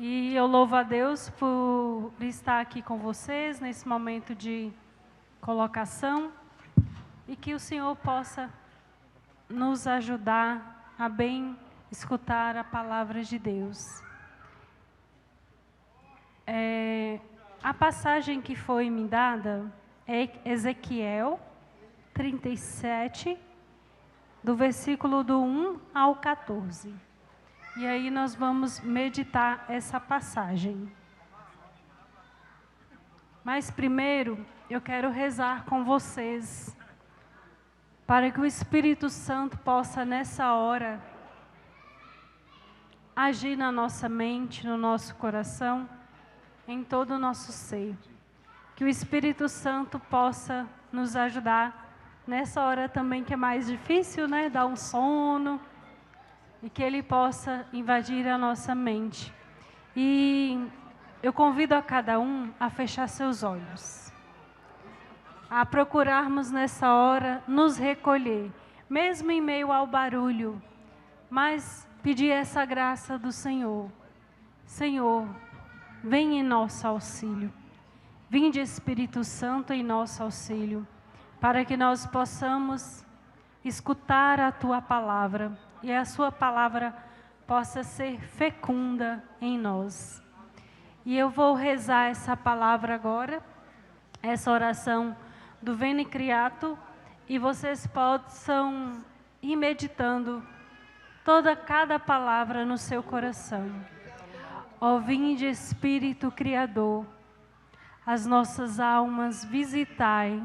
E eu louvo a Deus por estar aqui com vocês nesse momento de colocação e que o Senhor possa nos ajudar a bem escutar a palavra de Deus. A passagem que foi me dada é Ezequiel 37, do versículo do 1 ao 14. E aí nós vamos meditar essa passagem. Mas primeiro, eu quero rezar com vocês, para que o Espírito Santo possa nessa hora agir na nossa mente, no nosso coração, em todo o nosso ser. Que o Espírito Santo possa nos ajudar nessa hora também que é mais difícil, né? Dar um sono. E que Ele possa invadir a nossa mente. E eu convido a cada um a fechar seus olhos. A procurarmos nessa hora nos recolher, mesmo em meio ao barulho. Mas pedir essa graça do Senhor. Senhor, vem em nosso auxílio. Vinde Espírito Santo em nosso auxílio. Para que nós possamos escutar a Tua palavra. E a sua palavra possa ser fecunda em nós. E eu vou rezar essa palavra agora, essa oração do Veni Creato, e vocês possam ir meditando cada palavra no seu coração. Ó vinde Espírito Criador, as nossas almas visitai,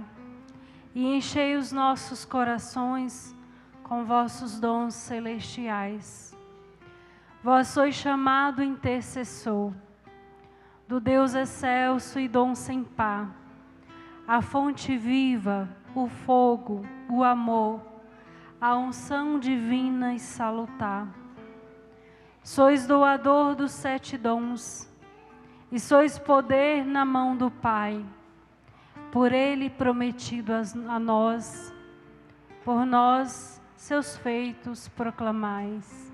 e enchei os nossos corações com vossos dons celestiais. Vós sois chamado intercessor do Deus excelso e dom sem par, a fonte viva, o fogo, o amor, a unção divina e salutar. Sois doador dos 7 dons, e sois poder na mão do Pai, por Ele prometido a nós, por nós, seus feitos proclamais.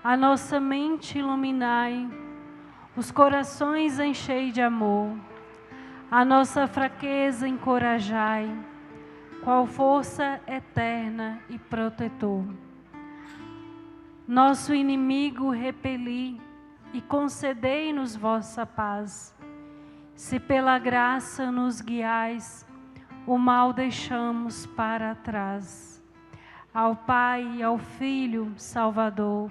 A nossa mente iluminai, os corações enchei de amor, a nossa fraqueza encorajai, qual força eterna e protetor. Nosso inimigo repeli e concedei-nos vossa paz. Se pela graça nos guiais, o mal deixamos para trás. Ao Pai e ao Filho Salvador,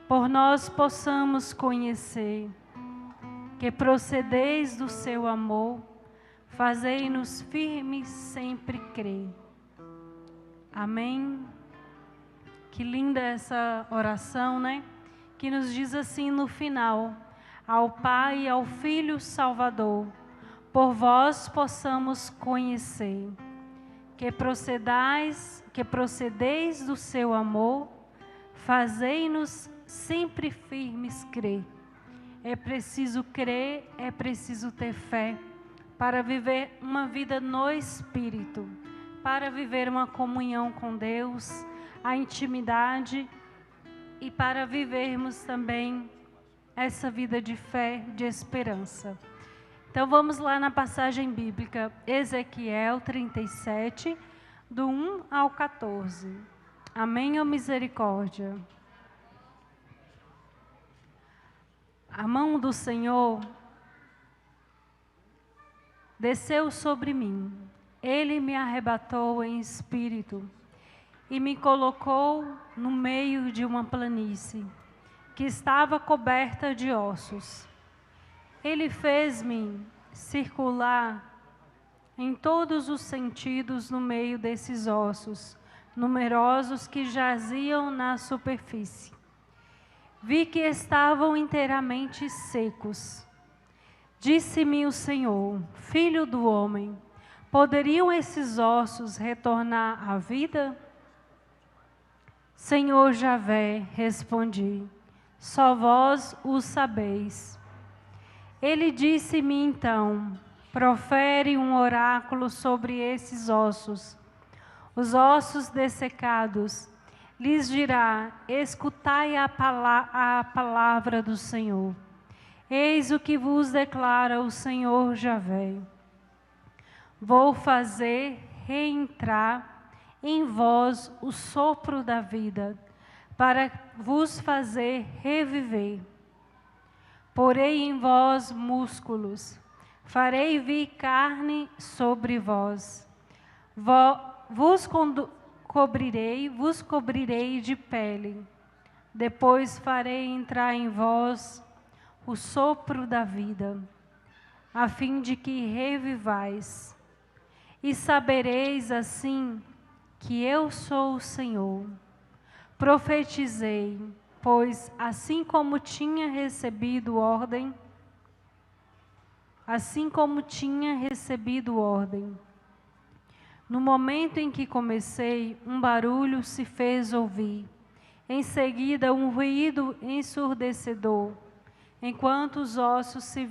por nós possamos conhecer, que procedeis do seu amor, fazei-nos firmes sempre crer. Amém? Que linda essa oração, né? Que nos diz assim no final: ao Pai e ao Filho Salvador, por vós possamos conhecer, que procedeis do seu amor, fazei-nos sempre firmes crer. É preciso crer, é preciso ter fé, para viver uma vida no Espírito, para viver uma comunhão com Deus, a intimidade, e para vivermos também essa vida de fé, de esperança. Então vamos lá na passagem bíblica, Ezequiel 37, do 1 ao 14. Amém ou misericórdia? A mão do Senhor desceu sobre mim. Ele me arrebatou em espírito e me colocou no meio de uma planície que estava coberta de ossos. Ele fez-me circular em todos os sentidos no meio desses ossos, numerosos que jaziam na superfície. Vi que estavam inteiramente secos. Disse-me o Senhor: filho do homem, poderiam esses ossos retornar à vida? Senhor Javé, respondi, só vós o sabeis. Ele disse-me então: profere um oráculo sobre esses ossos. Os ossos dessecados, lhes dirá: escutai a palavra do Senhor. Eis o que vos declara o Senhor Javé. Vou fazer reentrar em vós o sopro da vida, para vos fazer reviver. Porei em vós músculos, farei vir carne sobre vós. Vos cobrirei de pele. Depois farei entrar em vós o sopro da vida, a fim de que revivais. E sabereis assim que eu sou o Senhor. Profetizei, pois assim como tinha recebido ordem, no momento em que comecei, um barulho se fez ouvir. Em seguida, um ruído ensurdecedor, enquanto os ossos se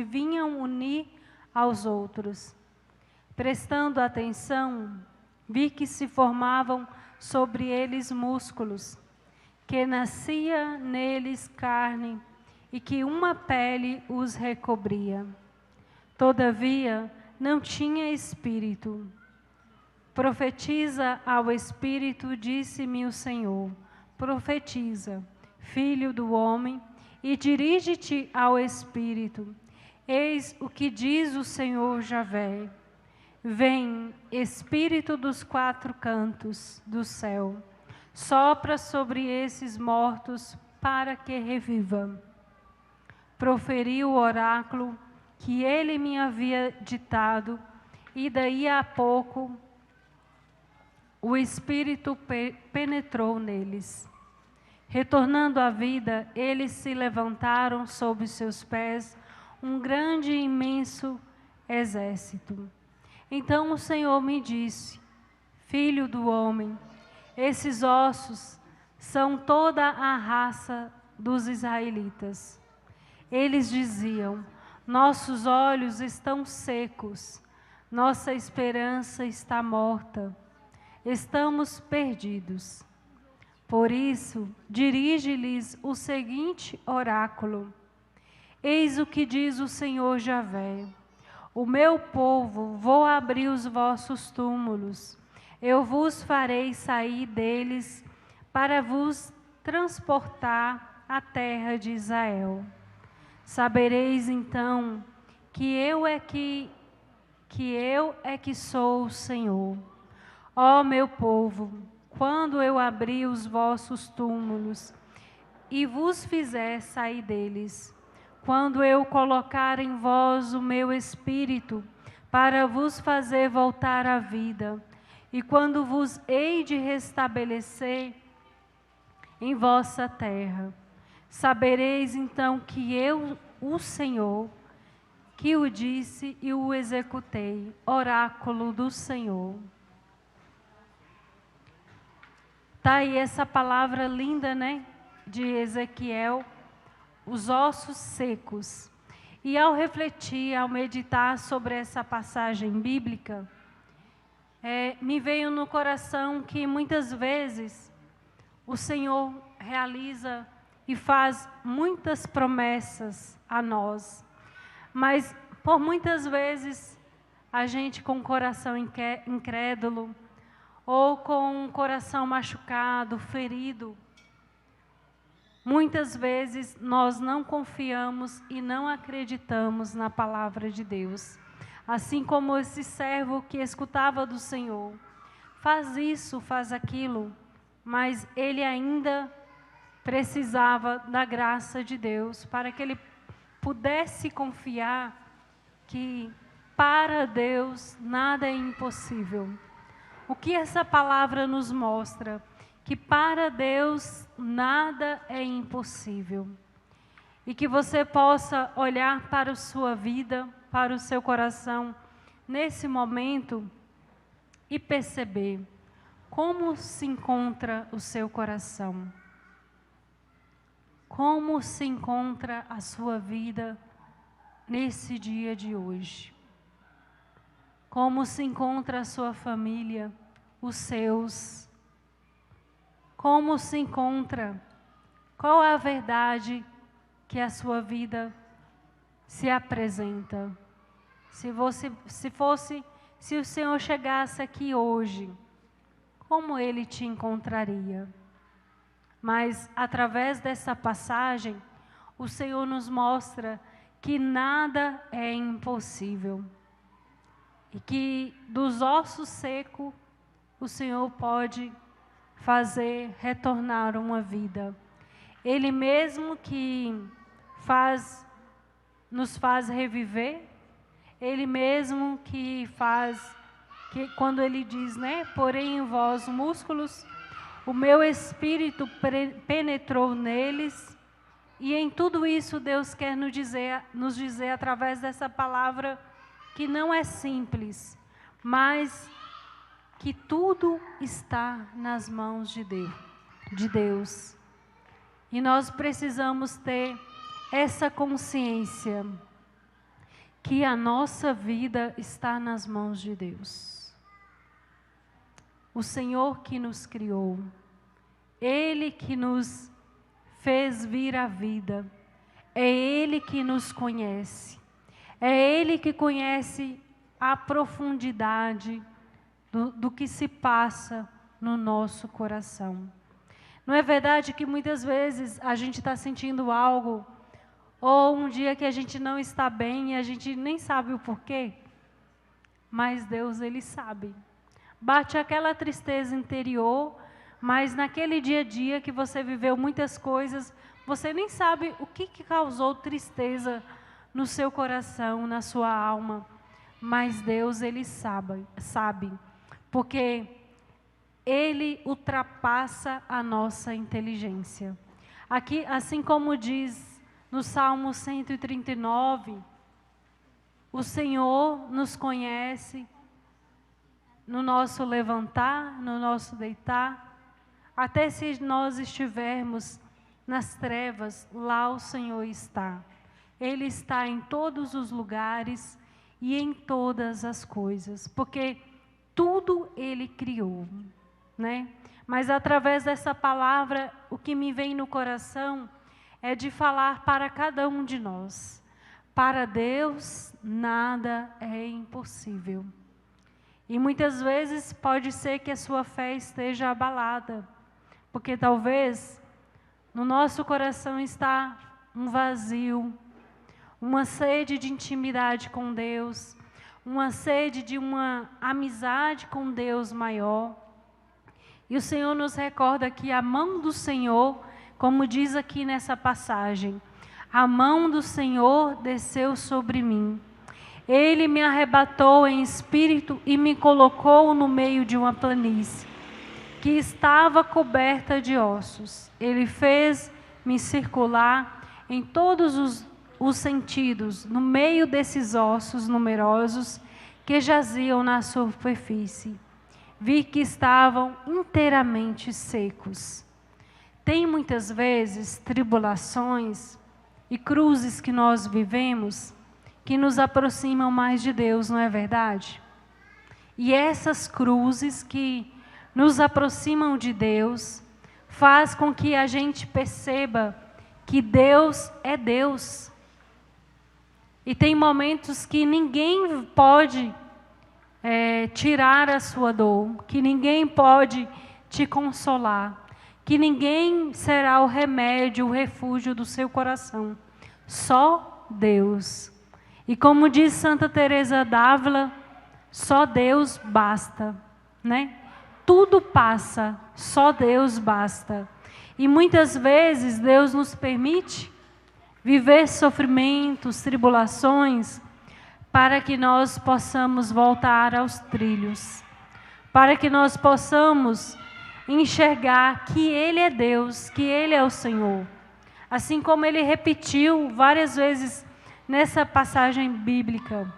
vinham unir aos outros. Prestando atenção, vi que se formavam sobre eles músculos, que nascia neles carne e que uma pele os recobria. Todavia, não tinha espírito. Profetiza ao Espírito, disse-me o Senhor. Profetiza, filho do homem, e dirige-te ao Espírito. Eis o que diz o Senhor Javé. Vem, Espírito dos quatro cantos do céu, sopra sobre esses mortos para que reviva. Proferi o oráculo que ele me havia ditado, e daí a pouco o Espírito penetrou neles. Retornando à vida, eles se levantaram sob seus pés um grande e imenso exército. Então o Senhor me disse: filho do homem, esses ossos são toda a raça dos israelitas. Eles diziam: nossos olhos estão secos, nossa esperança está morta, estamos perdidos. Por isso, dirige-lhes o seguinte oráculo: eis o que diz o Senhor Javé. O meu povo, vou abrir os vossos túmulos, eu vos farei sair deles para vos transportar à terra de Israel. Sabereis então que eu é que sou o Senhor. Ó meu povo, quando eu abrir os vossos túmulos e vos fizer sair deles, quando eu colocar em vós o meu espírito para vos fazer voltar à vida, e quando vos hei de restabelecer em vossa terra, sabereis então que eu, o Senhor, que o disse e o executei. Oráculo do Senhor. Tá aí essa palavra linda, né? De Ezequiel, os ossos secos. E ao refletir, ao meditar sobre essa passagem bíblica, me veio no coração que muitas vezes o Senhor realiza e faz muitas promessas a nós. Mas por muitas vezes a gente com o coração incrédulo ou com o coração machucado, ferido, muitas vezes nós não confiamos e não acreditamos na palavra de Deus. Assim como esse servo que escutava do Senhor, faz isso, faz aquilo, mas ele ainda precisava da graça de Deus para que ele pudesse confiar que para Deus nada é impossível. O que essa palavra nos mostra? Que para Deus nada é impossível. E que você possa olhar para a sua vida, para o seu coração, nesse momento, e perceber como se encontra o seu coração. Como se encontra a sua vida nesse dia de hoje? Como se encontra a sua família, os seus? como se encontra, qual é a verdade que a sua vida se apresenta. Se o Senhor chegasse aqui hoje, como Ele te encontraria? Mas através dessa passagem, o Senhor nos mostra que nada é impossível. E que dos ossos secos, o Senhor pode fazer retornar uma vida. Ele mesmo que nos faz reviver, Ele mesmo que faz, que quando Ele diz, né, porém em vós músculos, o meu espírito penetrou neles, e em tudo isso Deus quer nos dizer através dessa palavra, que não é simples, mas que tudo está nas mãos de Deus. E nós precisamos ter essa consciência que a nossa vida está nas mãos de Deus. O Senhor que nos criou, Ele que nos fez vir à vida, é Ele que nos conhece, é Ele que conhece a profundidade do que se passa no nosso coração. Não é verdade que muitas vezes a gente está sentindo algo, ou um dia que a gente não está bem e a gente nem sabe o porquê? Mas Deus, Ele sabe. Bate aquela tristeza interior, mas naquele dia a dia que você viveu muitas coisas, você nem sabe o que causou tristeza no seu coração, na sua alma. Mas Deus, Ele sabe, porque Ele ultrapassa a nossa inteligência. Aqui, assim como diz no Salmo 139, o Senhor nos conhece no nosso levantar, no nosso deitar, até se nós estivermos nas trevas, lá o Senhor está. Ele está em todos os lugares e em todas as coisas, porque tudo Ele criou, né? Mas através dessa palavra, o que me vem no coração é de falar para cada um de nós. Para Deus, nada é impossível. E muitas vezes pode ser que a sua fé esteja abalada, porque talvez no nosso coração está um vazio, uma sede de intimidade com Deus, uma sede de uma amizade com Deus maior. E o Senhor nos recorda que a mão do Senhor, como diz aqui nessa passagem, a mão do Senhor desceu sobre mim. Ele me arrebatou em espírito e me colocou no meio de uma planície, que estava coberta de ossos. Ele fez-me circular em todos os sentidos, no meio desses ossos numerosos que jaziam na superfície. Vi que estavam inteiramente secos. Tem muitas vezes tribulações e cruzes que nós vivemos que nos aproximam mais de Deus, não é verdade? E essas cruzes que nos aproximam de Deus faz com que a gente perceba que Deus é Deus. E tem momentos que ninguém pode tirar a sua dor, que ninguém pode te consolar, que ninguém será o remédio, o refúgio do seu coração. Só Deus. E como diz Santa Teresa d'Ávila, só Deus basta, né? Tudo passa, só Deus basta. E muitas vezes Deus nos permite viver sofrimentos, tribulações, para que nós possamos voltar aos trilhos, para que nós possamos enxergar que Ele é Deus, que Ele é o Senhor. Assim como Ele repetiu várias vezes nessa passagem bíblica,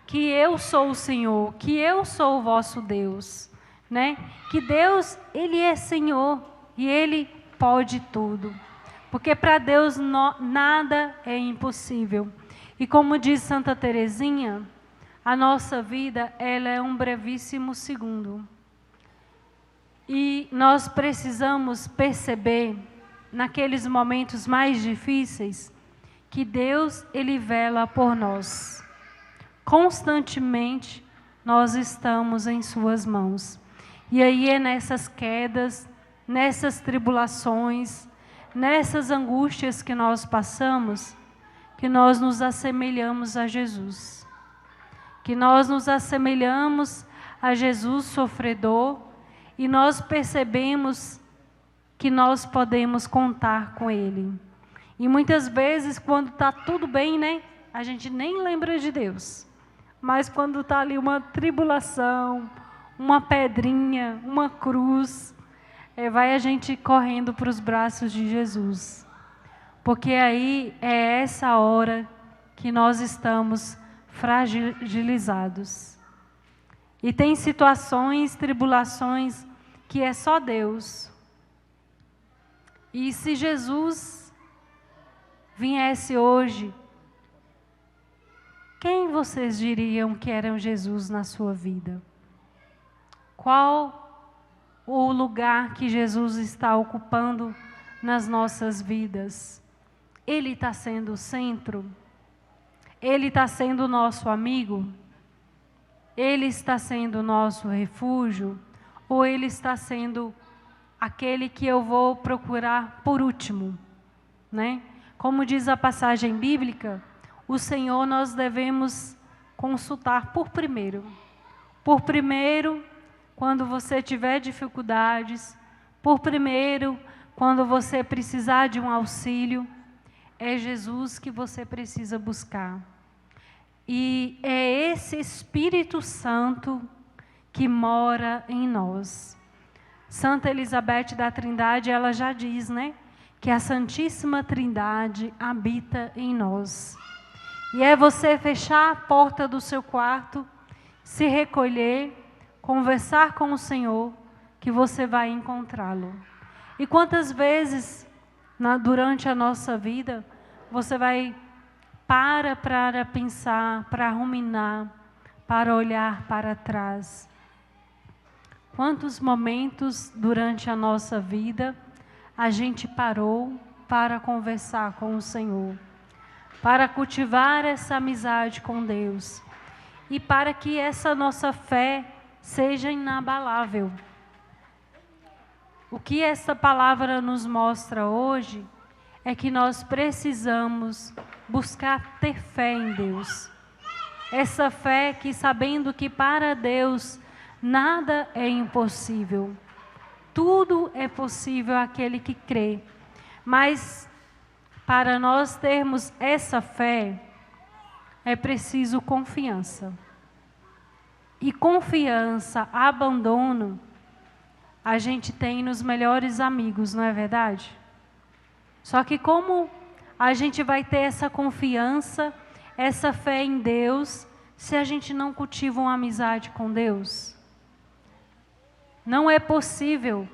que eu sou o Senhor, que eu sou o vosso Deus, né? Que Deus, Ele é Senhor e Ele pode tudo, porque para Deus nada é impossível. E como diz Santa Teresinha, a nossa vida, ela é um brevíssimo segundo. E nós precisamos perceber, naqueles momentos mais difíceis, que Deus, Ele vela por nós. Constantemente, nós estamos em suas mãos. E aí é nessas quedas, nessas tribulações, nessas angústias que nós passamos, que nós nos assemelhamos a Jesus. Que nós nos assemelhamos a Jesus sofredor e nós percebemos que nós podemos contar com Ele. E muitas vezes, quando está tudo bem, né, a gente nem lembra de Deus. Mas quando está ali uma tribulação, uma pedrinha, uma cruz, vai a gente correndo para os braços de Jesus. Porque aí é essa hora que nós estamos fragilizados. E tem situações, tribulações, que é só Deus. E se Jesus viesse hoje, quem vocês diriam que era Jesus na sua vida? Qual o lugar que Jesus está ocupando nas nossas vidas? Ele está sendo o centro? Ele está sendo o nosso amigo? Ele está sendo o nosso refúgio? Ou Ele está sendo aquele que eu vou procurar por último, né? Como diz a passagem bíblica, o Senhor nós devemos consultar por primeiro. Por primeiro, quando você tiver dificuldades. Por primeiro, quando você precisar de um auxílio. É Jesus que você precisa buscar. E é esse Espírito Santo que mora em nós. Santa Elizabeth da Trindade, ela já diz, né? Que a Santíssima Trindade habita em nós. E é você fechar a porta do seu quarto, se recolher, conversar com o Senhor, que você vai encontrá-lo. E quantas vezes, durante a nossa vida, você vai para pensar, para ruminar, para olhar para trás. Quantos momentos durante a nossa vida a gente parou para conversar com o Senhor, para cultivar essa amizade com Deus e para que essa nossa fé seja inabalável. O que essa palavra nos mostra hoje é que nós precisamos buscar ter fé em Deus. Essa fé que, sabendo que para Deus nada é impossível. Tudo é possível àquele que crê. Mas para nós termos essa fé, é preciso confiança. E confiança, abandono, a gente tem nos melhores amigos, não é verdade? Só que como a gente vai ter essa confiança, essa fé em Deus, se a gente não cultiva uma amizade com Deus? Não é possível,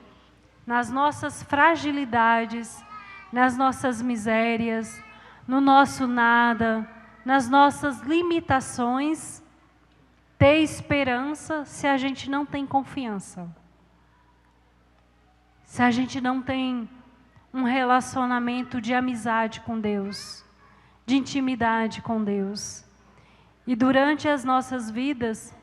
nas nossas fragilidades, nas nossas misérias, no nosso nada, nas nossas limitações, ter esperança se a gente não tem confiança. Se a gente não tem um relacionamento de amizade com Deus, de intimidade com Deus. E durante as nossas vidas,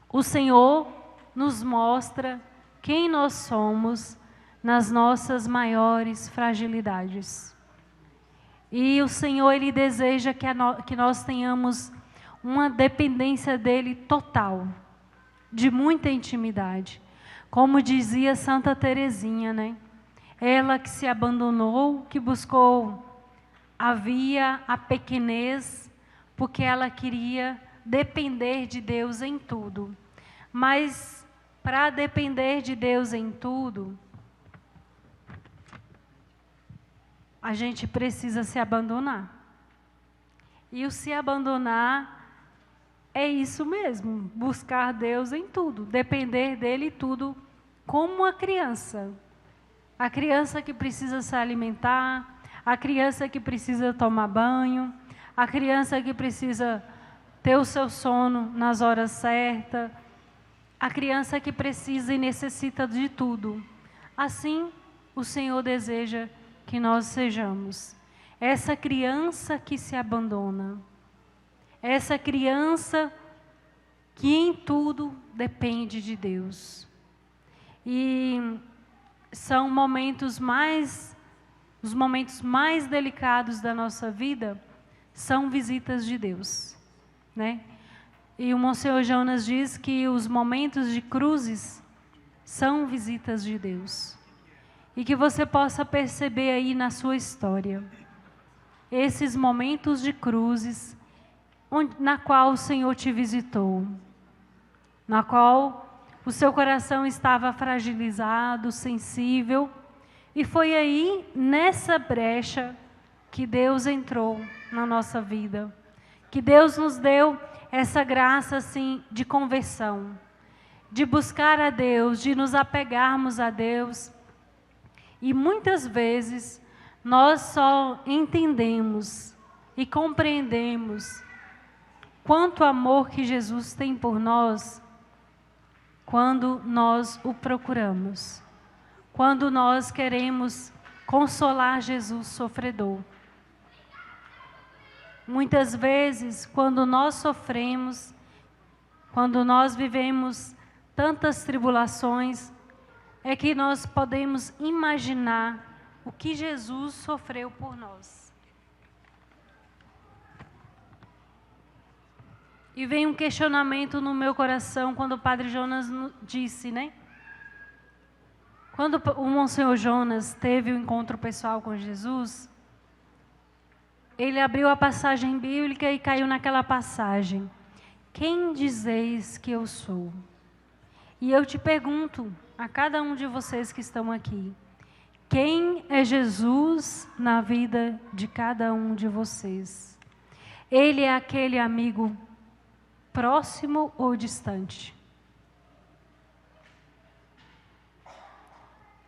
o Senhor nos mostra quem nós somos nas nossas maiores fragilidades. E o Senhor, Ele deseja que nós tenhamos uma dependência dEle total, de muita intimidade. Como dizia Santa Teresinha, né? Ela que se abandonou, que buscou a pequenez, porque ela queria depender de Deus em tudo. Mas para depender de Deus em tudo, a gente precisa se abandonar. E o se abandonar é isso mesmo, buscar Deus em tudo, depender dEle em tudo, como uma criança. A criança que precisa se alimentar, a criança que precisa tomar banho, a criança que precisa ter o seu sono nas horas certas, a criança que precisa e necessita de tudo. Assim, o Senhor deseja que nós sejamos essa criança que se abandona, essa criança que em tudo depende de Deus. E são os momentos mais delicados da nossa vida são visitas de Deus, né? E o Monsenhor Jonas diz que os momentos de cruzes são visitas de Deus. E que você possa perceber aí na sua história esses momentos de cruzes na qual o Senhor te visitou, na qual o seu coração estava fragilizado, sensível, e foi aí, nessa brecha, que Deus entrou na nossa vida, que Deus nos deu essa graça assim de conversão, de buscar a Deus, de nos apegarmos a Deus. E muitas vezes nós só entendemos e compreendemos quanto amor que Jesus tem por nós quando nós o procuramos, quando nós queremos consolar Jesus sofredor. Muitas vezes, quando nós sofremos, quando nós vivemos tantas tribulações, é que nós podemos imaginar o que Jesus sofreu por nós. E vem um questionamento no meu coração quando o Padre Jonas disse, né? Quando o Monsenhor Jonas teve o encontro pessoal com Jesus, ele abriu a passagem bíblica e caiu naquela passagem. Quem dizeis que eu sou? E eu te pergunto, a cada um de vocês que estão aqui, quem é Jesus na vida de cada um de vocês? Ele é aquele amigo próximo ou distante?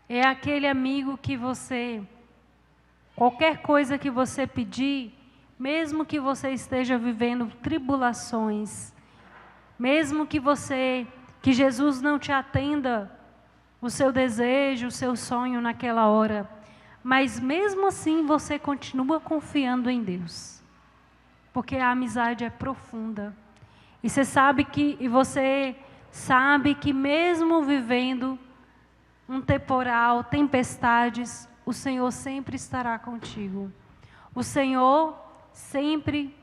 É aquele amigo que você, qualquer coisa que você pedir, mesmo que você esteja vivendo tribulações, mesmo que Jesus não te atenda o seu desejo, o seu sonho naquela hora, mas mesmo assim você continua confiando em Deus, porque a amizade é profunda. E você sabe que mesmo vivendo um temporal, tempestades, o Senhor sempre estará contigo. O Senhor sempre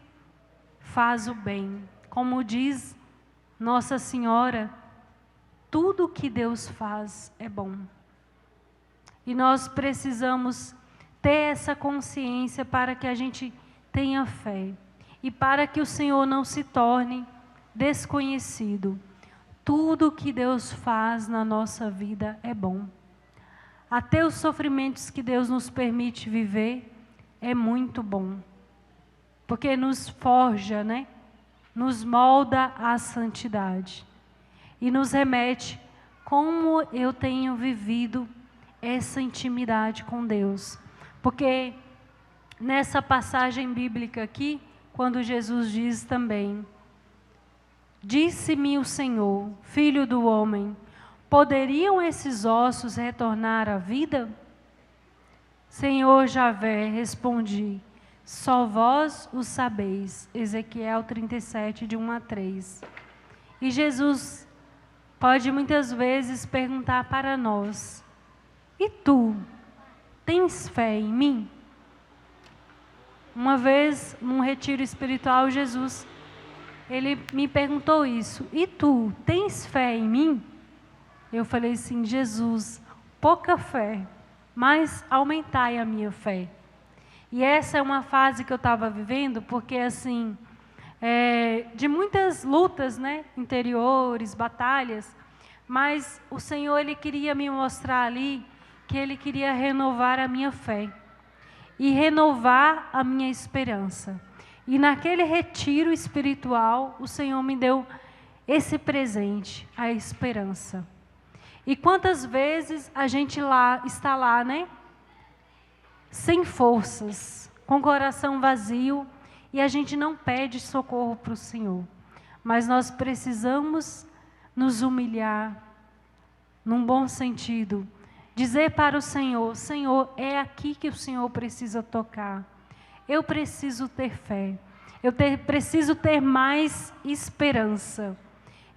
faz o bem. Como diz Nossa Senhora, tudo que Deus faz é bom. E nós precisamos ter essa consciência para que a gente tenha fé. E para que o Senhor não se torne desconhecido. Tudo que Deus faz na nossa vida é bom. Até os sofrimentos que Deus nos permite viver é muito bom. Porque nos forja, né? Nos molda à santidade. E nos remete como eu tenho vivido essa intimidade com Deus. Porque nessa passagem bíblica aqui, quando Jesus diz também, disse-me o Senhor, Filho do homem, poderiam esses ossos retornar à vida? Senhor Javé, respondi, só vós o sabeis. Ezequiel 37, de 1 a 3. E Jesus pode muitas vezes perguntar para nós, e tu, tens fé em mim? Uma vez, num retiro espiritual, Jesus, ele me perguntou isso, e tu, tens fé em mim? Eu falei assim, Jesus, pouca fé, mas aumentai a minha fé. E essa é uma fase que eu estava vivendo, porque assim, de muitas lutas, né, interiores, batalhas, mas o Senhor, Ele queria me mostrar ali, que Ele queria renovar a minha fé, e renovar a minha esperança. E naquele retiro espiritual, o Senhor me deu esse presente, a esperança. E quantas vezes a gente está lá, né? Sem forças, com o coração vazio, e a gente não pede socorro para o Senhor. Mas nós precisamos nos humilhar, num bom sentido. Dizer para o Senhor: Senhor, é aqui que o Senhor precisa tocar. Eu preciso ter fé. Preciso ter mais esperança.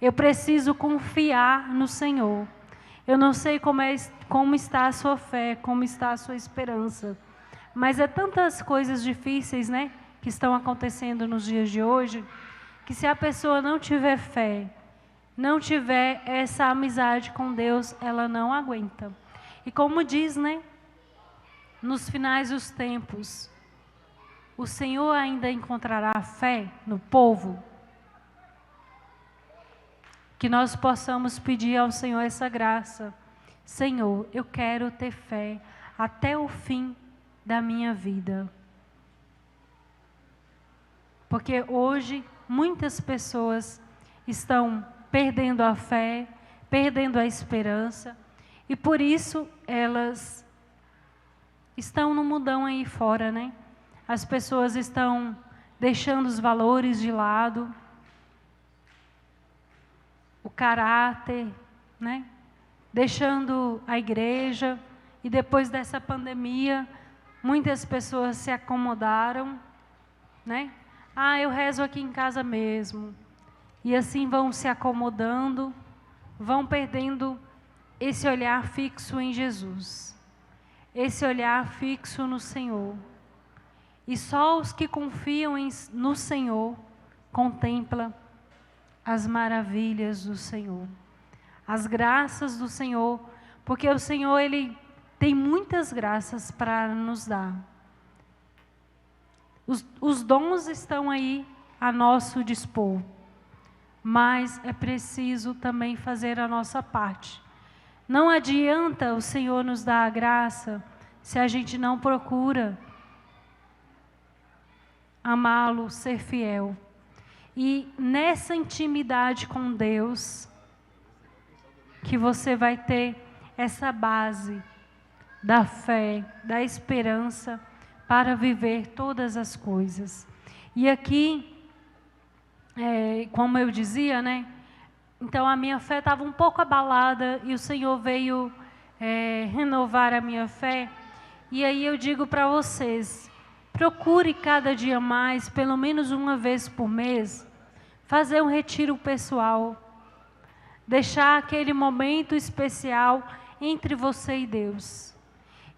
Eu preciso confiar no Senhor. Eu não sei como está a sua fé, como está a sua esperança. Mas é tantas coisas difíceis, né, que estão acontecendo nos dias de hoje, que se a pessoa não tiver fé, não tiver essa amizade com Deus, ela não aguenta. E como diz, né, nos finais dos tempos, o Senhor ainda encontrará fé no povo? Que nós possamos pedir ao Senhor essa graça. Senhor, eu quero ter fé até o fim da minha vida. Porque hoje muitas pessoas estão perdendo a fé, perdendo a esperança, e por isso elas estão no mundão aí fora, né? As pessoas estão deixando os valores de lado, o caráter, né? Deixando a igreja, e depois dessa pandemia, muitas pessoas se acomodaram, né? Ah, eu rezo aqui em casa mesmo. E assim vão se acomodando, vão perdendo esse olhar fixo em Jesus, esse olhar fixo no Senhor. E só os que confiam no Senhor contemplam as maravilhas do Senhor, as graças do Senhor, porque o Senhor, Ele tem muitas graças para nos dar. Os dons estão aí a nosso dispor, mas é preciso também fazer a nossa parte. Não adianta o Senhor nos dar a graça se a gente não procura amá-lo, ser fiel. E nessa intimidade com Deus, que você vai ter essa base da fé, da esperança, para viver todas as coisas. E aqui, como eu dizia, né? Então a minha fé estava um pouco abalada e o Senhor veio renovar a minha fé. E aí eu digo para vocês, procure cada dia mais, pelo menos uma vez por mês, fazer um retiro pessoal. Deixar aquele momento especial entre você e Deus.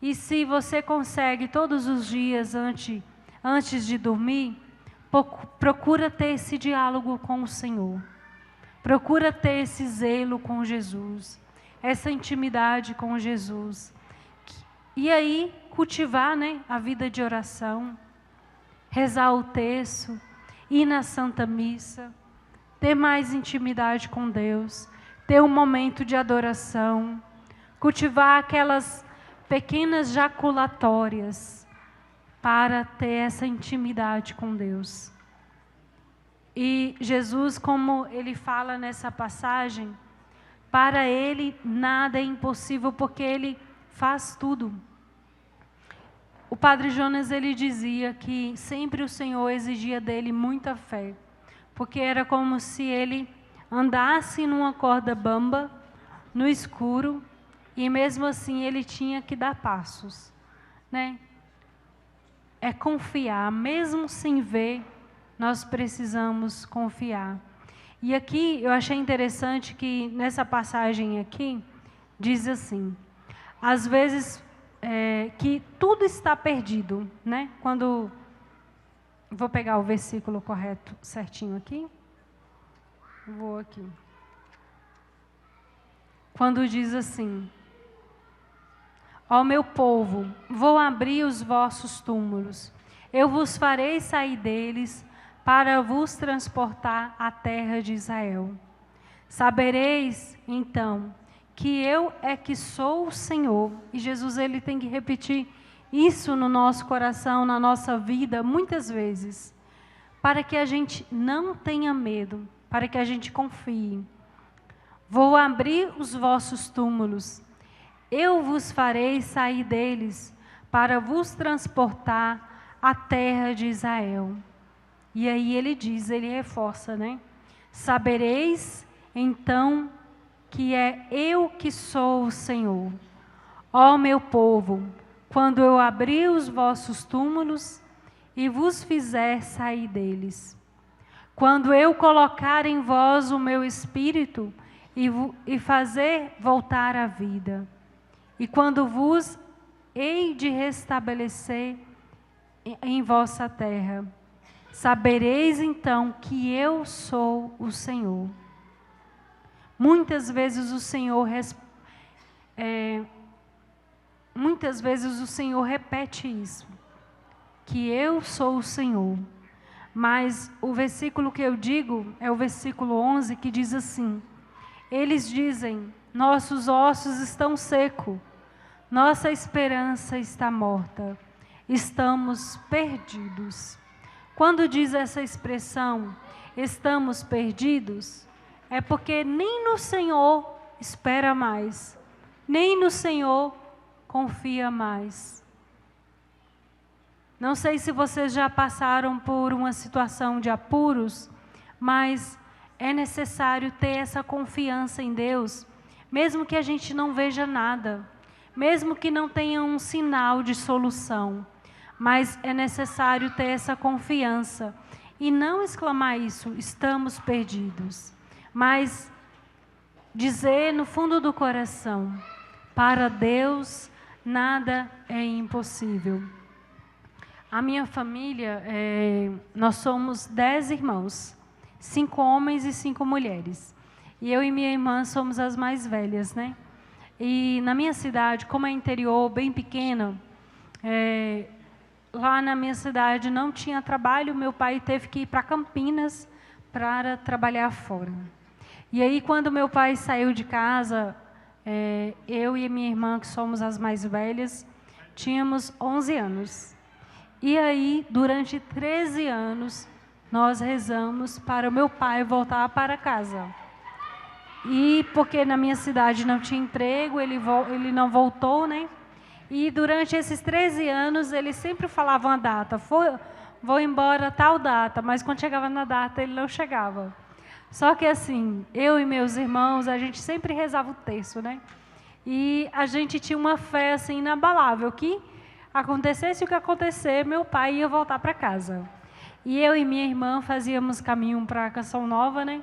E se você consegue todos os dias antes de dormir, procura ter esse diálogo com o Senhor. Procura ter esse zelo com Jesus, essa intimidade com Jesus. E aí cultivar, né, a vida de oração, rezar o terço, ir na Santa Missa, ter mais intimidade com Deus, ter um momento de adoração, cultivar aquelas pequenas jaculatórias para ter essa intimidade com Deus. E Jesus, como ele fala nessa passagem, para ele nada é impossível porque ele faz tudo. O Padre Jonas, ele dizia que sempre o Senhor exigia dele muita fé, porque era como se ele andasse numa corda bamba, no escuro, e mesmo assim ele tinha que dar passos, né? É confiar, mesmo sem ver, nós precisamos confiar. E aqui eu achei interessante que nessa passagem aqui, diz assim, às vezes que tudo está perdido, né? Quando, vou pegar o versículo correto, certinho aqui, vou aqui. Quando diz assim, ó meu povo, vou abrir os vossos túmulos, eu vos farei sair deles, para vos transportar à terra de Israel. Sabereis, então, que eu é que sou o Senhor. E Jesus, ele tem que repetir isso no nosso coração, na nossa vida, muitas vezes, para que a gente não tenha medo, para que a gente confie. Vou abrir os vossos túmulos, eu vos farei sair deles, para vos transportar à terra de Israel. E aí ele diz, ele reforça, né? Sabereis então que é eu que sou o Senhor. Ó meu povo, quando eu abrir os vossos túmulos e vos fizer sair deles, quando eu colocar em vós o meu espírito e fazer voltar a vida, e quando vos hei de restabelecer em vossa terra, sabereis então que eu sou o Senhor. Muitas vezes o Senhor repete isso, que eu sou o Senhor. Mas o versículo que eu digo é o versículo 11, que diz assim: eles dizem, nossos ossos estão secos, nossa esperança está morta, estamos perdidos. Quando diz essa expressão, estamos perdidos, é porque nem no Senhor espera mais, nem no Senhor confia mais. Não sei se vocês já passaram por uma situação de apuros, mas é necessário ter essa confiança em Deus, mesmo que a gente não veja nada, mesmo que não tenha um sinal de solução, mas é necessário ter essa confiança e não exclamar isso, estamos perdidos, mas dizer no fundo do coração, para Deus nada é impossível. A minha família, nós somos 10 irmãos, 5 homens e 5 mulheres. E eu e minha irmã somos as mais velhas, né? E na minha cidade, como é interior, bem pequena, lá na minha cidade não tinha trabalho, meu pai teve que ir para Campinas para trabalhar fora. E aí, quando meu pai saiu de casa, eu e minha irmã, que somos as mais velhas, tínhamos 11 anos. E aí, durante 13 anos, nós rezamos para o meu pai voltar para casa. E porque na minha cidade não tinha emprego, ele não voltou, né? E durante esses 13 anos, ele sempre falava uma data, vou embora tal data, mas quando chegava na data, ele não chegava. Só que assim, eu e meus irmãos, a gente sempre rezava o terço, né? E a gente tinha uma fé assim inabalável, que acontecesse o que acontecer, meu pai ia voltar para casa. E eu e minha irmã fazíamos caminho para a Canção Nova, né?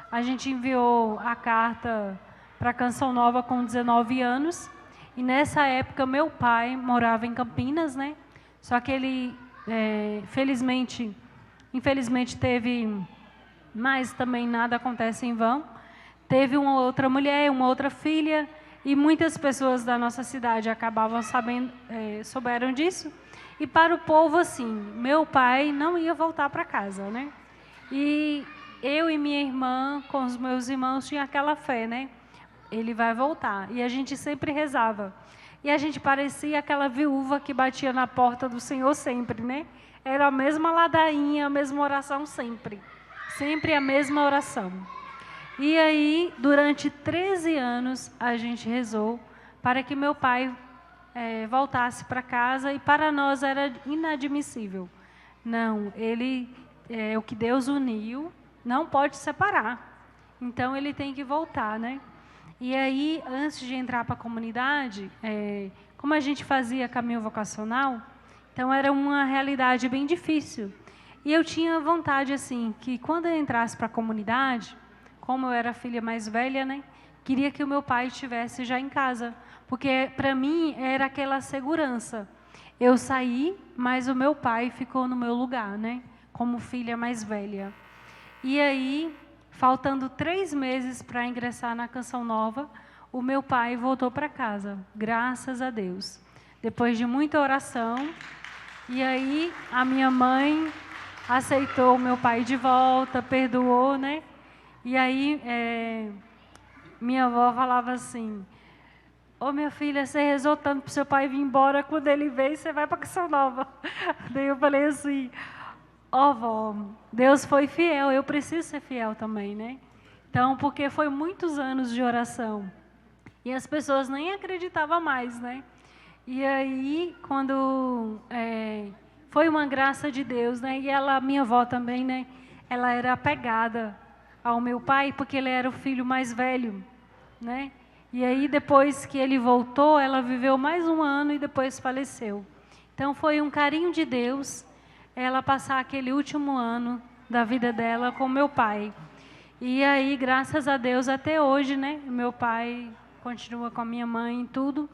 A gente enviou a carta para a Canção Nova com 19 anos. E nessa época, meu pai morava em Campinas, né? Só que ele, infelizmente teve, mas também nada acontece em vão. Teve uma outra mulher, uma outra filha, e muitas pessoas da nossa cidade acabavam souberam disso. E para o povo, assim, meu pai não ia voltar para casa, né? E eu e minha irmã, com os meus irmãos, tinha aquela fé, né? Ele vai voltar. E a gente sempre rezava. E a gente parecia aquela viúva que batia na porta do Senhor sempre, né? Era a mesma ladainha, a mesma oração sempre. Sempre a mesma oração. E aí, durante 13 anos, a gente rezou para que meu pai voltasse para casa, e para nós era inadmissível. Não, o que Deus uniu não pode separar. Então, ele tem que voltar, né? E aí, antes de entrar para a comunidade, como a gente fazia caminho vocacional, então era uma realidade bem difícil. E eu tinha vontade, assim, que quando eu entrasse para a comunidade, como eu era a filha mais velha, né, queria que o meu pai estivesse já em casa, porque para mim era aquela segurança. Eu saí, mas o meu pai ficou no meu lugar, né, como filha mais velha. E aí, faltando 3 meses para ingressar na Canção Nova, o meu pai voltou para casa, graças a Deus. Depois de muita oração, e aí a minha mãe aceitou o meu pai de volta, perdoou, né? E aí minha avó falava assim: ô minha filha, você rezou tanto para o seu pai vir embora, quando ele veio, você vai para a Canção Nova. Daí eu falei assim: ó vó, Deus foi fiel, eu preciso ser fiel também, né? Então, porque foi muitos anos de oração. E as pessoas nem acreditavam mais, né? E aí, quando foi uma graça de Deus, né? E ela, minha avó também, né? Ela era apegada ao meu pai, porque ele era o filho mais velho, né? E aí, depois que ele voltou, ela viveu mais um ano e depois faleceu. Então, foi um carinho de Deus ela passar aquele último ano da vida dela com meu pai. E aí, graças a Deus, até hoje, né? Meu pai continua com a minha mãe e tudo.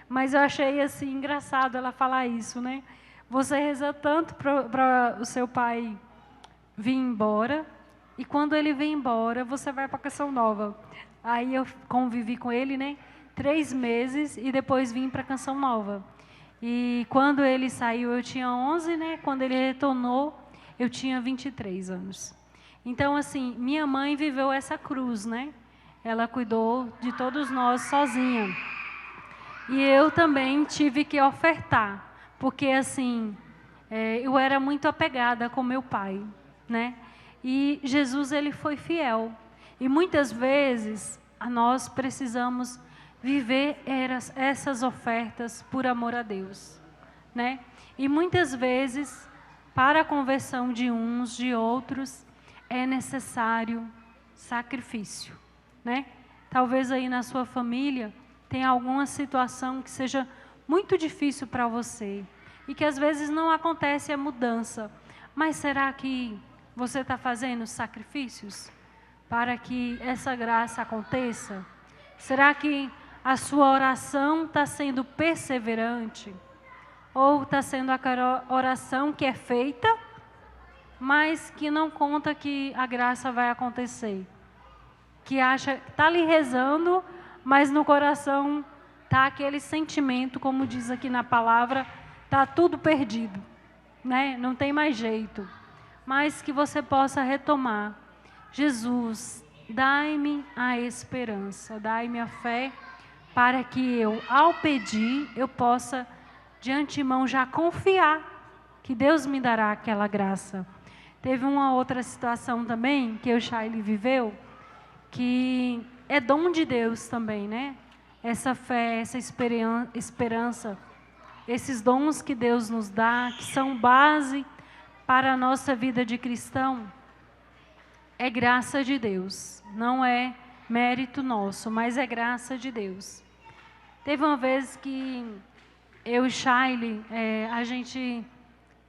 Mas eu achei, assim, engraçado ela falar isso, né? Você reza tanto para o seu pai vir embora, e quando ele vem embora, você vai para Canção Nova. Aí eu convivi com ele, né? 3 meses, e depois vim para Canção Nova. E quando ele saiu, eu tinha 11, né? Quando ele retornou, eu tinha 23 anos. Então, assim, minha mãe viveu essa cruz, né? Ela cuidou de todos nós sozinha. E eu também tive que ofertar, porque, assim, eu era muito apegada com meu pai, né? E Jesus, ele foi fiel. E muitas vezes, nós precisamos viver essas ofertas por amor a Deus, né? E muitas vezes, para a conversão de uns, de outros, é necessário sacrifício, né? Talvez aí na sua família tenha alguma situação que seja muito difícil para você e que às vezes não acontece a mudança. Mas será que você está fazendo sacrifícios para que essa graça aconteça? Será que a sua oração está sendo perseverante? Ou está sendo aquela oração que é feita, mas que não conta que a graça vai acontecer? Que acha que está ali rezando, mas no coração está aquele sentimento, como diz aqui na palavra, está tudo perdido, né? Não tem mais jeito. Mas que você possa retomar. Jesus, dai-me a esperança, dai-me a fé, para que eu, ao pedir, eu possa, de antemão, já confiar que Deus me dará aquela graça. Teve uma outra situação também, que o Shaile viveu, que é dom de Deus também, né? Essa fé, essa esperança, esses dons que Deus nos dá, que são base para a nossa vida de cristão, é graça de Deus, não é mérito nosso, mas é graça de Deus. Teve uma vez que eu e Shaile, a gente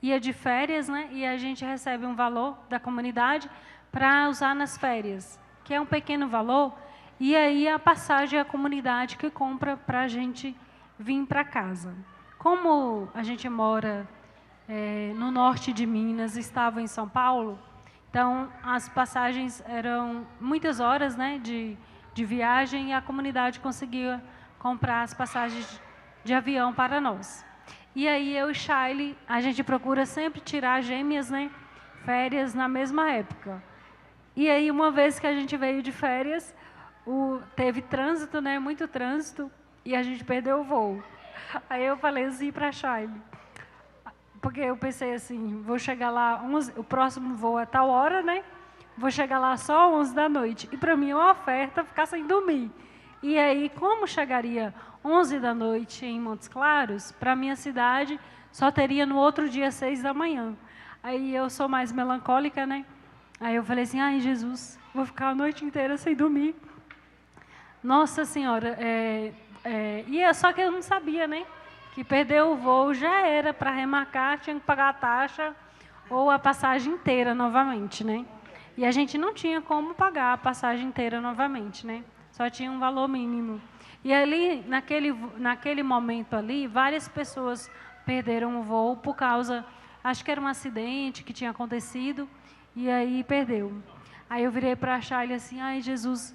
ia de férias, né? E a gente recebe um valor da comunidade para usar nas férias, que é um pequeno valor, e aí a passagem é a comunidade que compra para a gente vir para casa. Como a gente mora no norte de Minas, estava em São Paulo, então as passagens eram muitas horas, né, de viagem, e a comunidade conseguia comprar as passagens de avião para nós. E aí eu e Shaile, a gente procura sempre tirar gêmeas, né, férias na mesma época. E aí uma vez que a gente veio de férias, teve trânsito, né, muito trânsito, e a gente perdeu o voo. Aí eu falei assim para Shaile, porque eu pensei assim, vou chegar lá, o próximo voo é tal hora, né? Vou chegar lá só 11 da noite. E para mim é uma oferta ficar sem dormir. E aí, como chegaria 11 da noite em Montes Claros, para a minha cidade, só teria no outro dia 6 da manhã. Aí eu sou mais melancólica, né? Aí eu falei assim, ai Jesus, vou ficar a noite inteira sem dormir. Nossa Senhora, só que eu não sabia, né? Que perder o voo já era, para remarcar, tinha que pagar a taxa ou a passagem inteira novamente, né? E a gente não tinha como pagar a passagem inteira novamente, né? Só tinha um valor mínimo. E ali, naquele momento ali, várias pessoas perderam o voo por causa, acho que era um acidente que tinha acontecido, e aí perdeu. Aí eu virei para a Shaile assim, ai Jesus,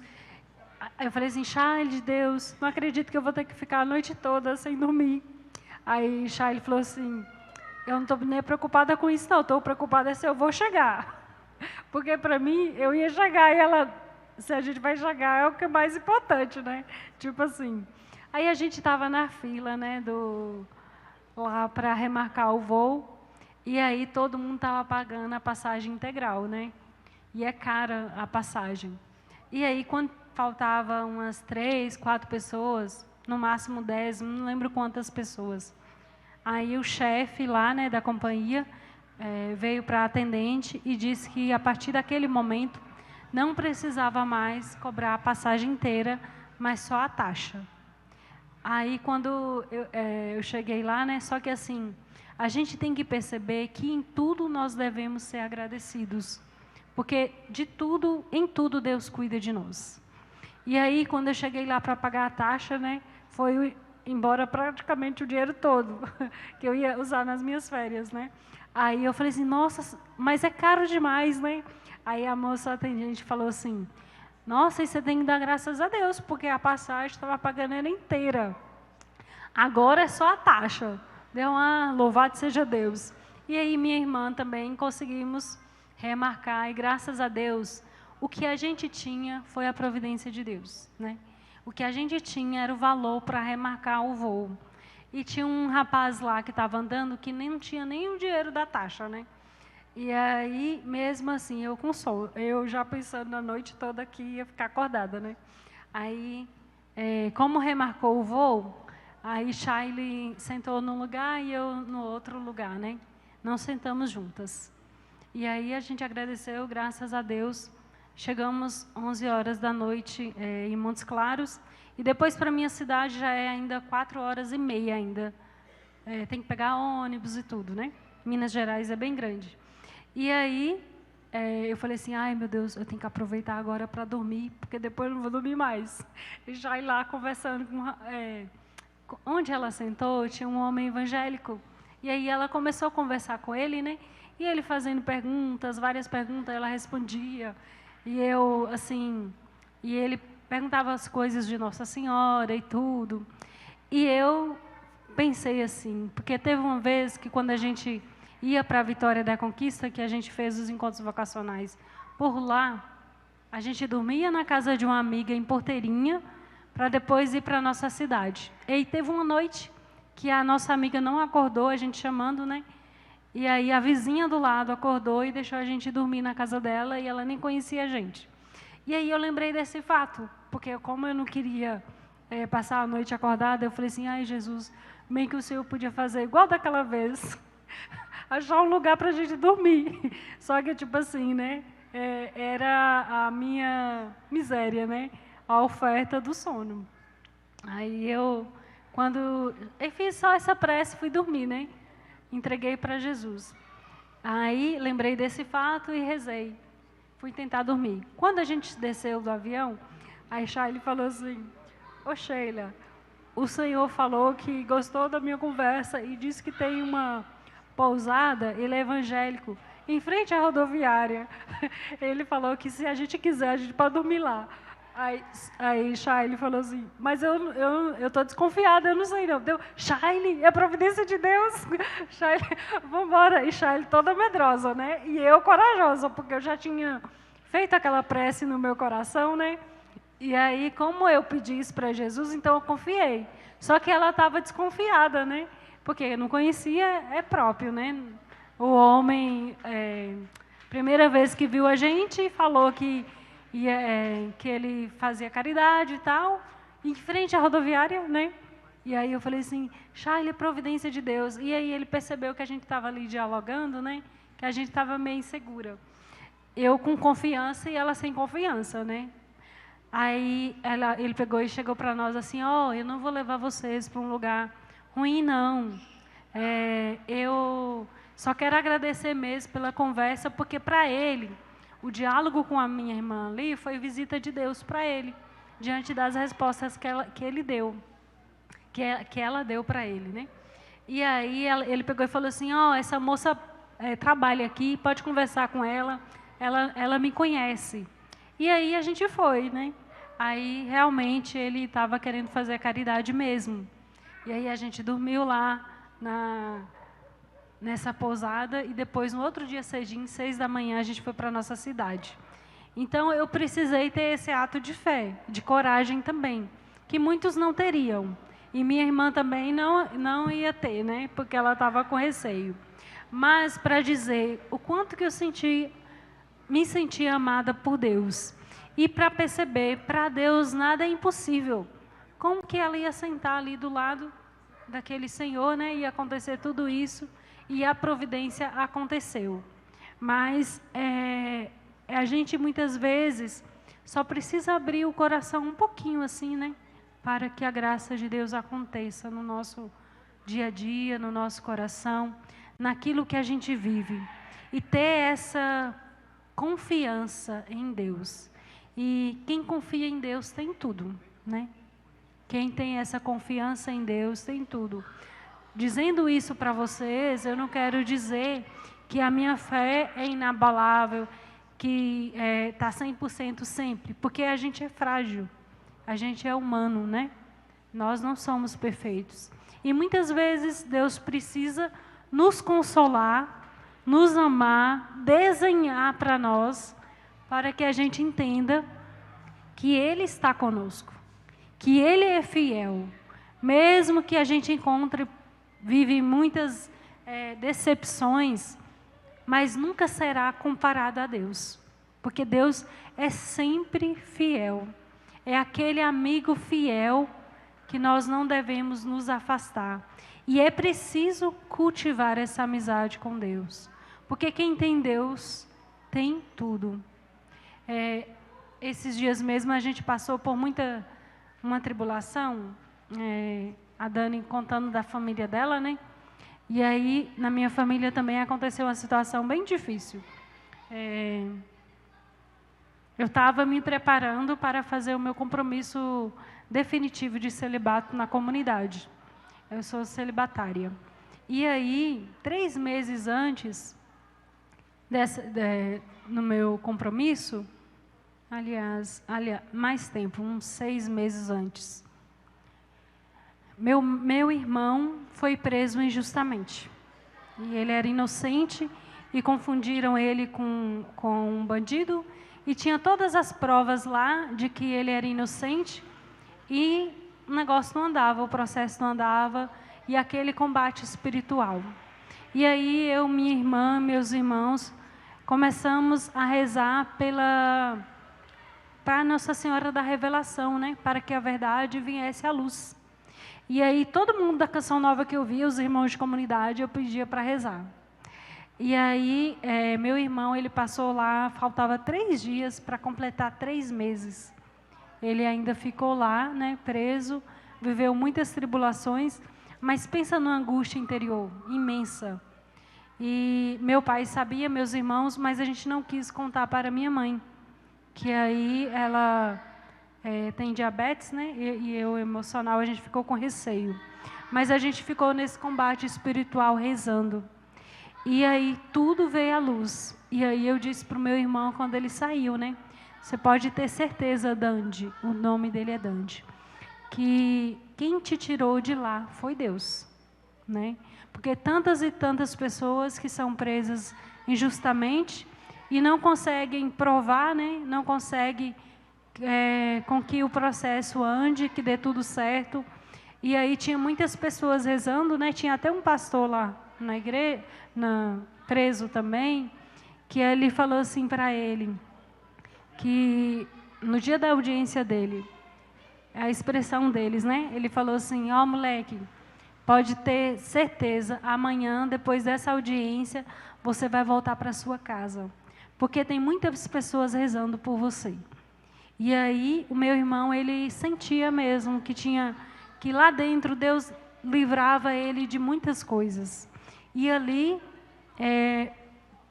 eu falei assim, Shaile, Deus, não acredito que eu vou ter que ficar a noite toda sem dormir. Aí Shaile falou assim, eu não estou nem preocupada com isso não, estou preocupada se eu vou chegar. Porque para mim, eu ia chegar e ela, se a gente vai chegar, é o que é mais importante, né? Tipo assim. Aí a gente estava na fila, né, lá para remarcar o voo, e aí todo mundo estava pagando a passagem integral, né? E é cara a passagem. E aí, quando faltava umas 3, 4 pessoas, no máximo 10, não lembro quantas pessoas. Aí o chefe lá, né, da companhia veio para a atendente e disse que a partir daquele momento não precisava mais cobrar a passagem inteira, mas só a taxa. Aí, quando eu cheguei lá, né, só que assim, a gente tem que perceber que em tudo nós devemos ser agradecidos, porque em tudo Deus cuida de nós. E aí, quando eu cheguei lá para pagar a taxa, né, foi embora praticamente o dinheiro todo que eu ia usar nas minhas férias, né. Aí eu falei assim, nossa, mas é caro demais, né. Aí a moça atendente falou assim, nossa, e você tem que dar graças a Deus, porque a passagem estava pagando ela inteira. Agora é só a taxa. Deu uma louvado seja Deus. E aí minha irmã também conseguimos remarcar, e graças a Deus, o que a gente tinha foi a providência de Deus, né? O que a gente tinha era o valor para remarcar o voo. E tinha um rapaz lá que estava andando que nem tinha nem o dinheiro da taxa, né? E aí, mesmo assim, eu já pensando na noite toda que ia ficar acordada, né? Aí, como remarcou o voo, aí Shaile sentou num lugar e eu no outro lugar, né? Não sentamos juntas. E aí a gente agradeceu, graças a Deus. Chegamos 11 horas da noite em Montes Claros. E depois para a minha cidade já é ainda 4h30 ainda. Tem que pegar ônibus e tudo, né? Minas Gerais é bem grande. E aí, eu falei assim, ai meu Deus, eu tenho que aproveitar agora para dormir, porque depois eu não vou dormir mais. E já ir lá conversando onde ela sentou, tinha um homem evangélico. E aí ela começou a conversar com ele, né? E ele fazendo perguntas, várias perguntas, ela respondia. E eu, assim, e ele perguntava as coisas de Nossa Senhora e tudo. E eu pensei assim, porque teve uma vez que quando a gente ia para a Vitória da Conquista, que a gente fez os encontros vocacionais por lá, a gente dormia na casa de uma amiga em Porteirinha, para depois ir para a nossa cidade. E aí teve uma noite que a nossa amiga não acordou, a gente chamando, né? E aí a vizinha do lado acordou e deixou a gente dormir na casa dela, e ela nem conhecia a gente. E aí eu lembrei desse fato, porque como eu não queria passar a noite acordada, eu falei assim, ai Jesus, bem que o Senhor podia fazer igual daquela vez, achar um lugar para a gente dormir. Só que, tipo assim, né, era a minha miséria, né, a oferta do sono. Aí eu fiz só essa prece, fui dormir, né, entreguei para Jesus. Aí lembrei desse fato e rezei. Fui tentar dormir. Quando a gente desceu do avião, a Shaile falou assim, ô Sheila, o Senhor falou que gostou da minha conversa e disse que tem uma pousada, ele é evangélico, em frente à rodoviária. Ele falou que se a gente quiser, a gente pode dormir lá. Aí Shaile falou assim, mas eu estou desconfiada, eu não sei não. Deu, Shaile, é a providência de Deus. Shaile, vamos embora. E Shaile toda medrosa, né? E eu corajosa, porque eu já tinha feito aquela prece no meu coração, né? E aí, como eu pedi isso para Jesus, então eu confiei. Só que ela estava desconfiada, né? Porque não conhecia, é próprio, né? O homem, primeira vez que viu a gente, falou que ele fazia caridade e tal, em frente à rodoviária, né? E aí eu falei assim, Shaile, é providência de Deus. E aí ele percebeu que a gente estava ali dialogando, né? Que a gente estava meio insegura. Eu com confiança e ela sem confiança, né? Aí ele pegou e chegou para nós assim, eu não vou levar vocês para um lugar ruim, não. Eu só quero agradecer mesmo pela conversa, porque para ele, o diálogo com a minha irmã ali foi visita de Deus para ele, diante das respostas que ele deu, que ela deu para ele, né? E aí ele pegou e falou assim, essa moça trabalha aqui, pode conversar com ela me conhece. E aí a gente foi, né? Aí realmente ele estava querendo fazer caridade mesmo. E aí a gente dormiu lá nessa pousada e depois no outro dia cedinho, 6h, a gente foi para a nossa cidade. Então eu precisei ter esse ato de fé, de coragem também, que muitos não teriam. E minha irmã também não ia ter, né? Porque ela estava com receio. Mas para dizer o quanto que eu me senti amada por Deus. E para perceber, para Deus nada é impossível. Como que ela ia sentar ali do lado daquele Senhor, né? Ia acontecer tudo isso e a providência aconteceu. Mas a gente muitas vezes só precisa abrir o coração um pouquinho assim, né? Para que a graça de Deus aconteça no nosso dia a dia, no nosso coração, naquilo que a gente vive. E ter essa confiança em Deus. E quem confia em Deus tem tudo, né? Quem tem essa confiança em Deus tem tudo. Dizendo isso para vocês, eu não quero dizer que a minha fé é inabalável, que está 100% sempre, porque a gente é frágil, a gente é humano, né? Nós não somos perfeitos. E muitas vezes Deus precisa nos consolar, nos amar, desenhar para nós, para que a gente entenda que Ele está conosco, que Ele é fiel, mesmo que a gente vive muitas decepções, mas nunca será comparado a Deus, porque Deus é sempre fiel, é aquele amigo fiel que nós não devemos nos afastar. E é preciso cultivar essa amizade com Deus, porque quem tem Deus tem tudo. Esses dias mesmo a gente passou por uma tribulação, a Dani contando da família dela, né? E aí, na minha família também aconteceu uma situação bem difícil. Eu estava me preparando para fazer o meu compromisso definitivo de celibato na comunidade. Eu sou celibatária. E aí, 3 meses antes no meu compromisso, aliás, mais tempo, uns 6 meses antes, meu irmão foi preso injustamente. E ele era inocente e confundiram ele com um bandido. E tinha todas as provas lá de que ele era inocente. E o negócio não andava, o processo não andava. E aquele combate espiritual. E aí eu, minha irmã, meus irmãos, começamos a rezar para Nossa Senhora da Revelação, né? Para que a verdade viesse à luz. E aí, todo mundo da Canção Nova que eu via, os irmãos de comunidade, eu pedia para rezar. E aí, meu irmão, ele passou lá, faltava 3 dias para completar 3 meses. Ele ainda ficou lá, né, preso, viveu muitas tribulações, mas pensa numa angústia interior imensa. E meu pai sabia, meus irmãos, mas a gente não quis contar para minha mãe, que aí ela tem diabetes, né? E eu, emocional, a gente ficou com receio. Mas a gente ficou nesse combate espiritual rezando. E aí tudo veio à luz. E aí eu disse para o meu irmão quando ele saiu, né? Você pode ter certeza, Dandi, o nome dele é Dandi, que quem te tirou de lá foi Deus, né? Porque tantas e tantas pessoas que são presas injustamente e não conseguem provar, né? Não conseguem com que o processo ande, que dê tudo certo. E aí tinha muitas pessoas rezando, né? Tinha até um pastor lá na igreja, preso também, que ele falou assim para ele, que no dia da audiência dele, a expressão deles, né? Ele falou assim: ó, moleque, pode ter certeza, amanhã, depois dessa audiência, você vai voltar para sua casa, porque tem muitas pessoas rezando por você. E aí, o meu irmão, ele sentia mesmo que lá dentro Deus livrava ele de muitas coisas. E ali,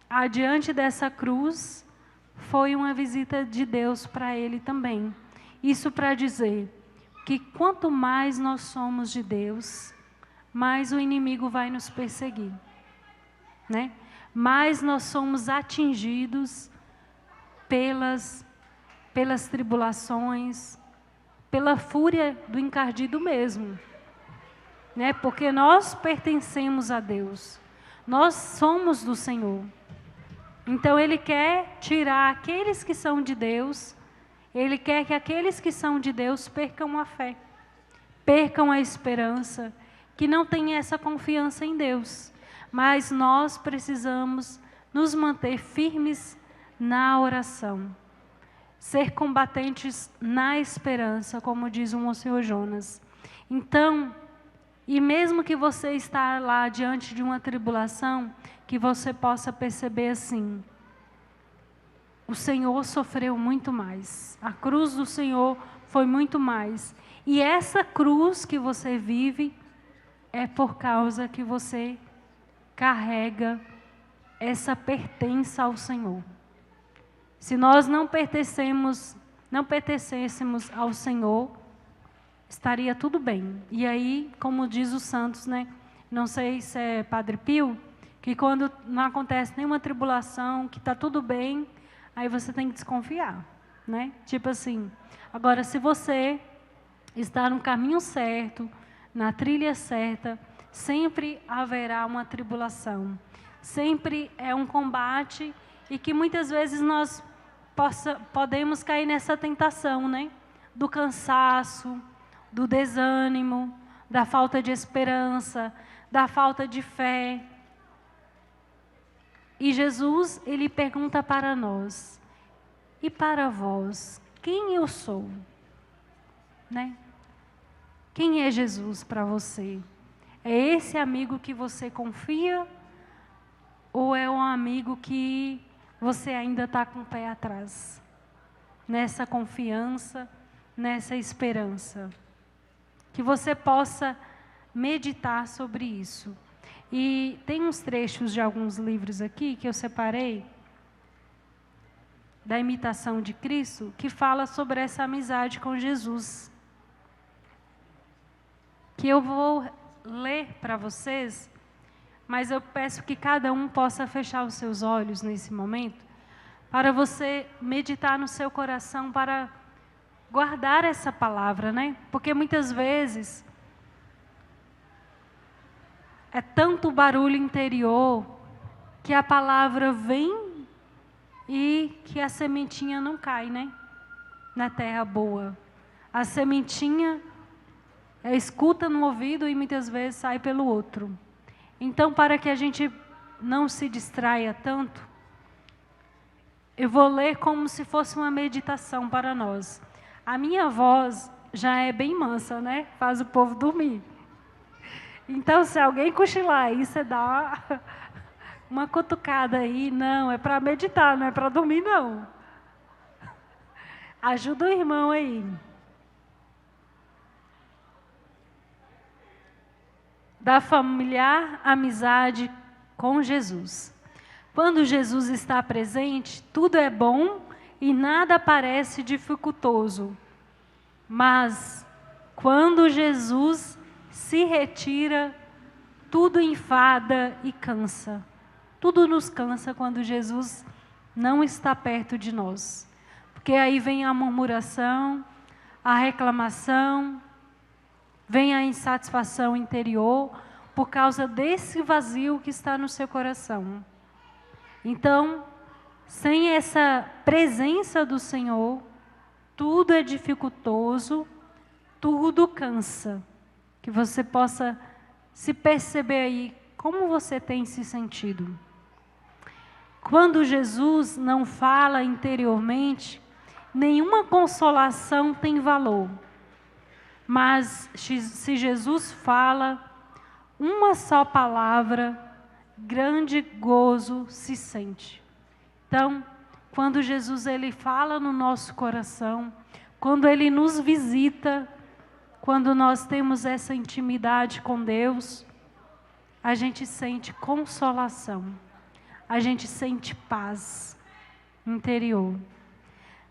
adiante dessa cruz, foi uma visita de Deus para ele também. Isso para dizer que quanto mais nós somos de Deus, mais o inimigo vai nos perseguir, né? Mais nós somos atingidos pelas tribulações, pela fúria do encardido mesmo, né? Porque nós pertencemos a Deus, nós somos do Senhor. Então Ele quer tirar aqueles que são de Deus, Ele quer que aqueles que são de Deus percam a fé, percam a esperança, que não tenham essa confiança em Deus. Mas nós precisamos nos manter firmes na oração, ser combatentes na esperança, como diz o Monsenhor Jonas. Então, e mesmo que você está lá diante de uma tribulação, que você possa perceber assim: o Senhor sofreu muito mais. A cruz do Senhor foi muito mais. E essa cruz que você vive é por causa que você carrega essa pertença ao Senhor. Se nós não pertencêssemos ao Senhor, estaria tudo bem. E aí, como diz os santos, né? Não sei se é Padre Pio, que quando não acontece nenhuma tribulação, que está tudo bem, aí você tem que desconfiar, né? Tipo assim, agora se você está no caminho certo, na trilha certa, sempre haverá uma tribulação. Sempre é um combate e que muitas vezes nós podemos cair nessa tentação, né? Do cansaço, do desânimo, da falta de esperança, da falta de fé. E Jesus, ele pergunta para nós, e para vós, quem eu sou? Né? Quem é Jesus para você? É esse amigo que você confia? Ou é um amigo que você ainda está com o pé atrás? Nessa confiança, nessa esperança. Que você possa meditar sobre isso. E tem uns trechos de alguns livros aqui que eu separei, da imitação de Cristo, que fala sobre essa amizade com Jesus. Que eu vou ler para vocês, mas eu peço que cada um possa fechar os seus olhos nesse momento, para você meditar no seu coração, para guardar essa palavra, né? Porque muitas vezes é tanto barulho interior que a palavra vem e que a sementinha não cai, né? Na terra boa. A sementinha escuta no ouvido e muitas vezes sai pelo outro. Então, para que a gente não se distraia tanto, eu vou ler como se fosse uma meditação para nós. A minha voz já é bem mansa, né? Faz o povo dormir. Então, se alguém cochilar aí, você dá uma cutucada aí. Não, é para meditar, não é para dormir, não. Ajuda o irmão aí. Da familiar amizade com Jesus. Quando Jesus está presente, tudo é bom e nada parece dificultoso. Mas, quando Jesus se retira, tudo enfada e cansa. Tudo nos cansa quando Jesus não está perto de nós. Porque aí vem a murmuração, a reclamação, vem a insatisfação interior por causa desse vazio que está no seu coração. Então, sem essa presença do Senhor, tudo é dificultoso, tudo cansa. Que você possa se perceber aí como você tem se sentido. Quando Jesus não fala interiormente, nenhuma consolação tem valor. Mas se Jesus fala uma só palavra, grande gozo se sente. Então, quando Jesus ele fala no nosso coração, quando ele nos visita, quando nós temos essa intimidade com Deus, a gente sente consolação, a gente sente paz interior.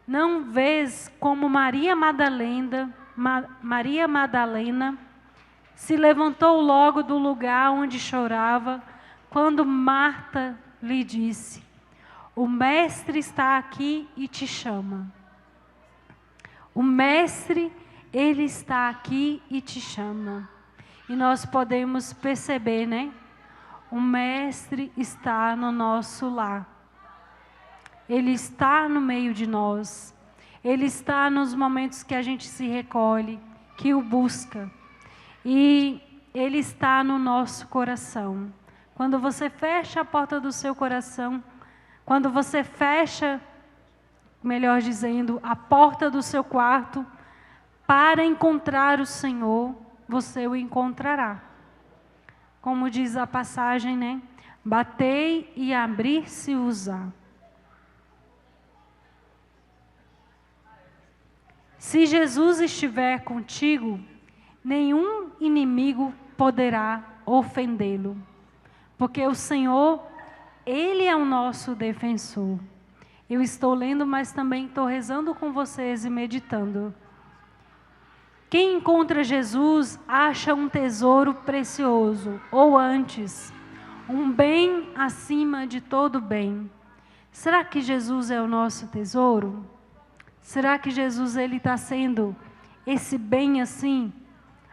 Não vês como Maria Madalena se levantou logo do lugar onde chorava, quando Marta lhe disse: o Mestre está aqui e te chama. O Mestre, ele está aqui e te chama. E nós podemos perceber, né? O Mestre está no nosso lar. Ele está no meio de nós. Ele está nos momentos que a gente se recolhe, que o busca. E Ele está no nosso coração. Quando você fecha a porta do seu coração, quando você fecha, melhor dizendo, a porta do seu quarto, para encontrar o Senhor, você o encontrará. Como diz a passagem, né? Batei e abrir-se-vos-á. Se Jesus estiver contigo, nenhum inimigo poderá ofendê-lo, porque o Senhor, Ele é o nosso defensor. Eu estou lendo, mas também estou rezando com vocês e meditando. Quem encontra Jesus acha um tesouro precioso, ou antes, um bem acima de todo bem. Será que Jesus é o nosso tesouro? Será que Jesus ele está sendo esse bem assim,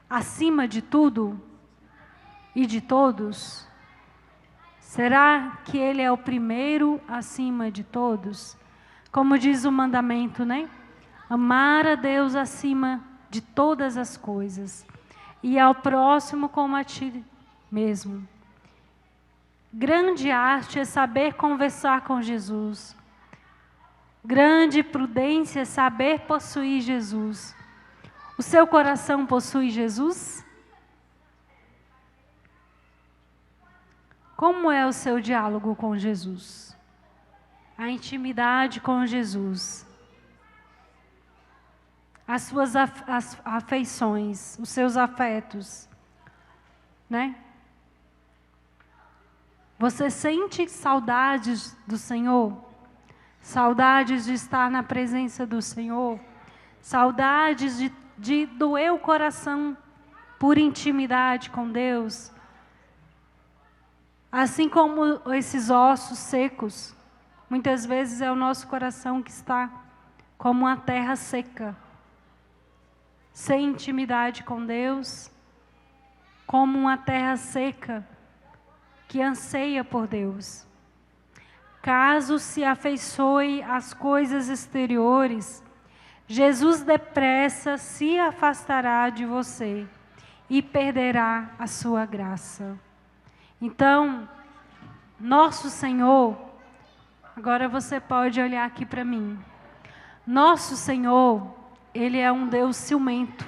acima de tudo e de todos? Será que Ele é o primeiro acima de todos? Como diz o mandamento, né? Amar a Deus acima de todas as coisas e ao próximo como a ti mesmo. Grande arte é saber conversar com Jesus. Grande prudência é saber possuir Jesus. O seu coração possui Jesus? Como é o seu diálogo com Jesus? A intimidade com Jesus. As suas afeições, os seus afetos, né? Você sente saudades do Senhor? Saudades de estar na presença do Senhor? Saudades de doer o coração por intimidade com Deus? Assim como esses ossos secos, muitas vezes é o nosso coração que está como uma terra seca, sem intimidade com Deus, como uma terra seca que anseia por Deus. Caso se afeiçoe às coisas exteriores, Jesus depressa se afastará de você e perderá a sua graça. Então, nosso Senhor, agora você pode olhar aqui para mim. Nosso Senhor, Ele é um Deus ciumento.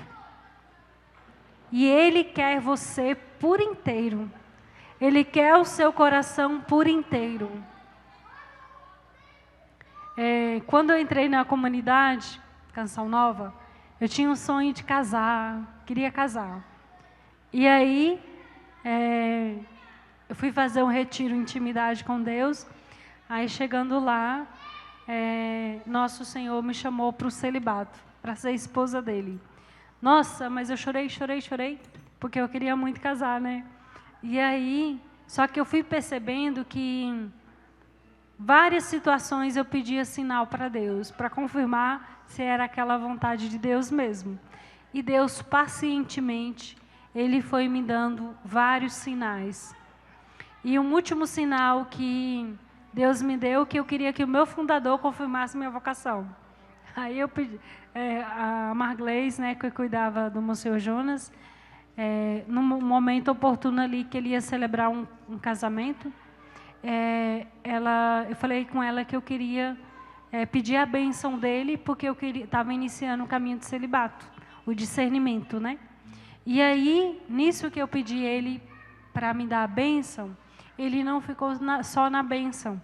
E Ele quer você por inteiro. Ele quer o seu coração por inteiro. Quando eu entrei na comunidade, Canção Nova, eu tinha um sonho de casar, queria casar. E aí, eu fui fazer um retiro intimidade com Deus. Aí chegando lá, Nosso Senhor me chamou para o celibato, para ser esposa dele. Nossa, mas eu chorei, porque eu queria muito casar, né? E aí, só que eu fui percebendo que várias situações eu pedia sinal para Deus, para confirmar se era aquela vontade de Deus mesmo. E Deus, pacientemente, Ele foi me dando vários sinais. E um último sinal que Deus me deu, que eu queria que o meu fundador confirmasse minha vocação. Aí eu pedi, a Marglês, né, que cuidava do Monsenhor Jonas, num momento oportuno ali que ele ia celebrar um casamento, eu falei com ela que eu queria pedir a bênção dele, porque eu estava iniciando o caminho de celibato, o discernimento, né? E aí, nisso que eu pedi ele para me dar a bênção, ele não ficou só na bênção,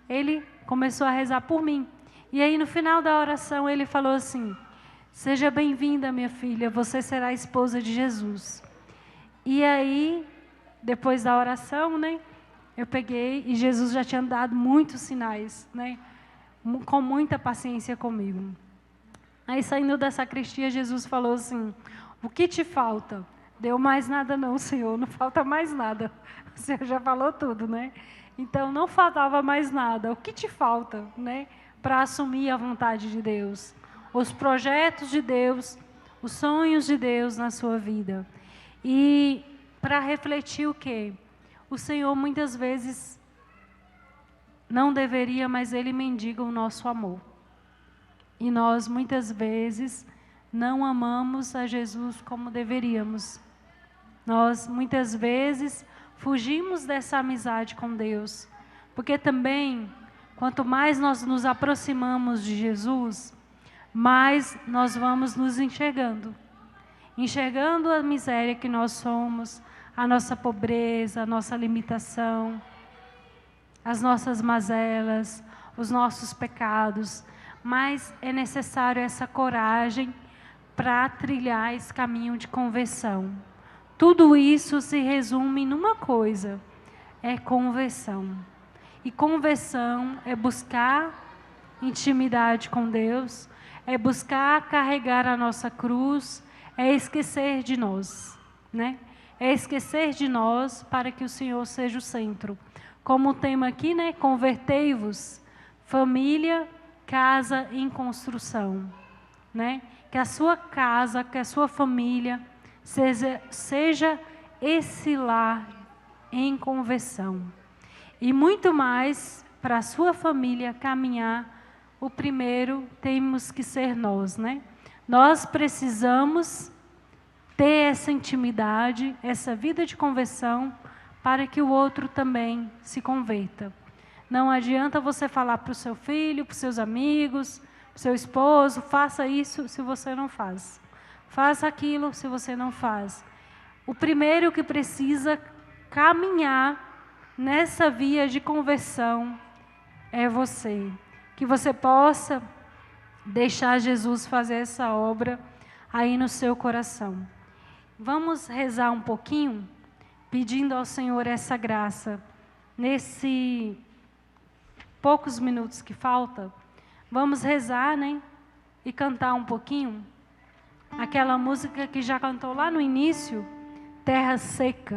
ele começou a rezar por mim. E aí, no final da oração, ele falou assim: seja bem-vinda, minha filha, você será a esposa de Jesus. E aí, depois da oração, né, eu peguei, e Jesus já tinha dado muitos sinais, né, com muita paciência comigo. Aí, saindo da sacristia, Jesus falou assim: o que te falta? Deu mais nada não, Senhor, não falta mais nada. O Senhor já falou tudo, né? Então, não faltava mais nada. O que te falta, né, para assumir a vontade de Deus, os projetos de Deus, os sonhos de Deus na sua vida? E para refletir o quê? O Senhor muitas vezes não deveria, mas Ele mendiga o nosso amor. E nós muitas vezes não amamos a Jesus como deveríamos. Nós muitas vezes fugimos dessa amizade com Deus, porque também, quanto mais nós nos aproximamos de Jesus, mais nós vamos nos enxergando a miséria que nós somos, a nossa pobreza, a nossa limitação, as nossas mazelas, os nossos pecados. Mas é necessário essa coragem para trilhar esse caminho de conversão. Tudo isso se resume numa coisa: é conversão. E conversão é buscar intimidade com Deus, é buscar carregar a nossa cruz, é esquecer de nós, né? É esquecer de nós para que o Senhor seja o centro. Como o tema aqui, né? Convertei-vos, família, casa em construção, né? Que a sua casa, que a sua família seja esse lar em conversão. E muito mais, para a sua família caminhar, o primeiro temos que ser nós, né? Nós precisamos ter essa intimidade, essa vida de conversão, para que o outro também se converta. Não adianta você falar para o seu filho, para os seus amigos, para o seu esposo, faça isso se você não faz. Faça aquilo se você não faz. O primeiro que precisa caminhar nessa via de conversão é você. Que você possa deixar Jesus fazer essa obra aí no seu coração. Vamos rezar um pouquinho, pedindo ao Senhor essa graça. Nesse poucos minutos que falta, vamos rezar, né? E cantar um pouquinho aquela música que já cantou lá no início, Terra Seca.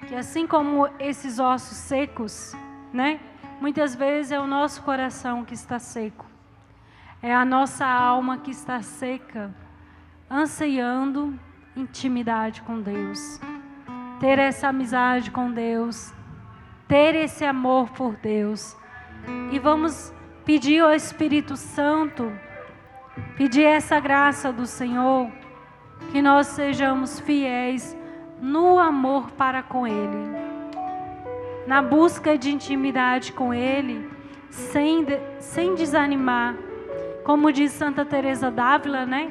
Que assim como esses ossos secos, né? Muitas vezes é o nosso coração que está seco. É a nossa alma que está seca, ansiando intimidade com Deus. Ter essa amizade com Deus, ter esse amor por Deus. E vamos pedir ao Espírito Santo, pedir essa graça do Senhor, que nós sejamos fiéis no amor para com Ele, na busca de intimidade com Ele, sem desanimar. Como diz Santa Teresa d'Ávila, né?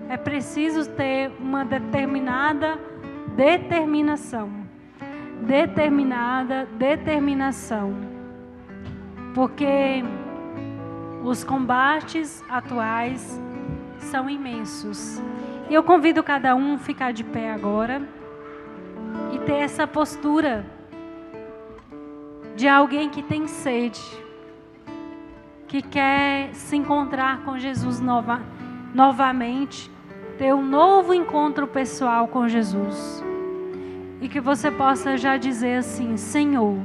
É preciso ter uma determinação. Porque os combates atuais são imensos. E eu convido cada um a ficar de pé agora e ter essa postura de alguém que tem sede, que quer se encontrar com Jesus novamente, ter um novo encontro pessoal com Jesus. E que você possa já dizer assim: Senhor,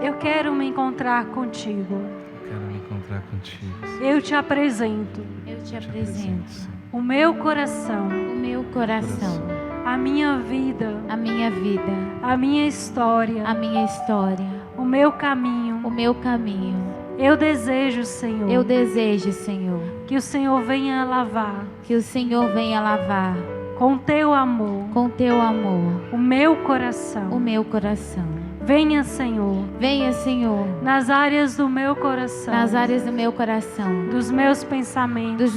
eu quero me encontrar contigo. Eu te apresento. O meu coração. A minha vida. A minha história. O meu caminho. Eu desejo, Senhor. Que o Senhor venha lavar. Com teu amor. O meu coração. Venha, Senhor. Nas áreas do meu coração. Dos meus pensamentos.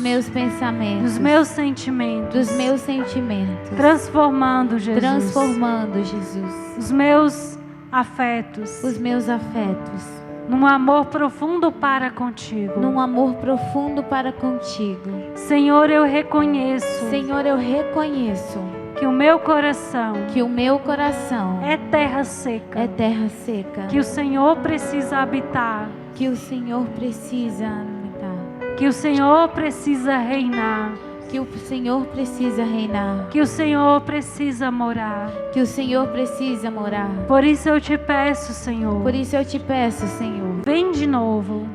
Dos meus sentimentos. Transformando, Jesus. Os meus afetos. Num amor profundo para contigo. Senhor, eu reconheço. Que o meu coração. É terra seca. Que o Senhor precisa habitar. Que o Senhor precisa reinar. Que o Senhor precisa morar. Por isso eu te peço, Senhor. Vem de novo.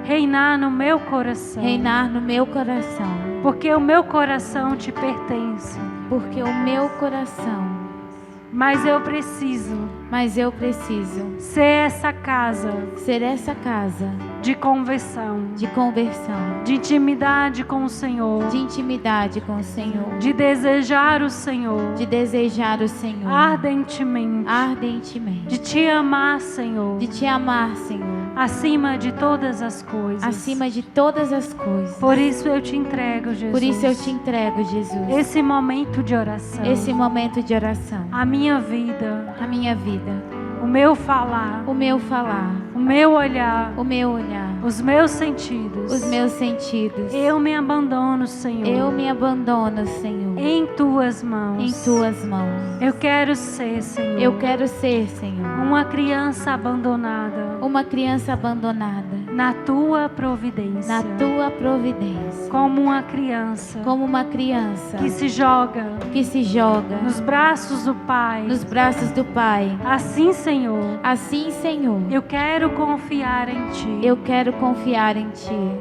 Reinar no meu coração. Porque o meu coração te pertence. Mas eu preciso ser essa casa de conversão, de intimidade com o Senhor, de desejar o Senhor, ardentemente, de te amar, Senhor, acima de todas as coisas. Por isso eu te entrego, Jesus. Esse momento de oração. A minha vida. O meu falar. O meu olhar. os meus sentidos. Eu me abandono, Senhor. Em tuas mãos. Eu quero ser, Senhor. Uma criança abandonada. Na tua providência. Como uma criança. Que se joga. Nos braços do Pai. Assim, Senhor. Eu quero confiar em Ti.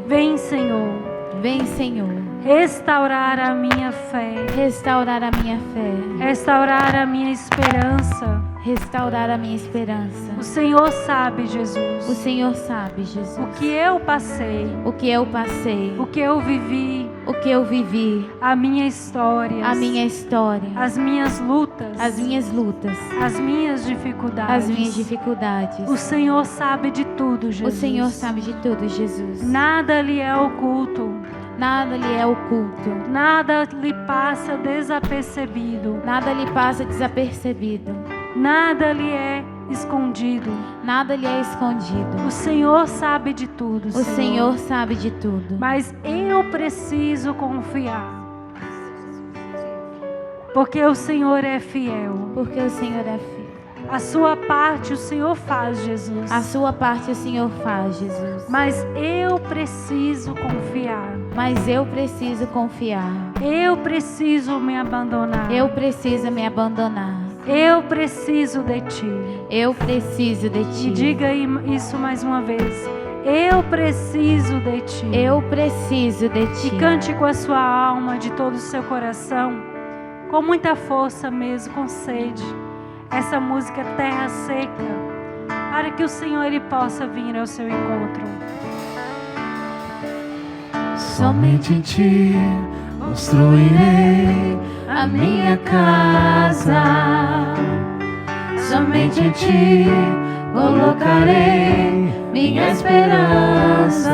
Vem, Senhor. Restaurar a minha fé. Restaurar a minha esperança. O Senhor sabe, Jesus. O que eu passei. O que eu vivi. A minha história. As minhas lutas. As minhas dificuldades. O Senhor sabe de tudo, Jesus. Nada lhe é oculto. Nada lhe passa desapercebido. Nada lhe é escondido. O Senhor sabe de tudo, Senhor. Mas eu preciso confiar. Porque o Senhor é fiel. A sua parte o Senhor faz, Jesus. Mas eu preciso confiar. Eu preciso me abandonar. Eu preciso de Ti. E diga isso mais uma vez. Eu preciso de Ti. E cante com a sua alma, de todo o seu coração, com muita força mesmo, com sede, essa música Terra Seca, para que o Senhor Ele possa vir ao seu encontro. Somente em Ti construirei a minha casa. Somente em Ti colocarei minha esperança.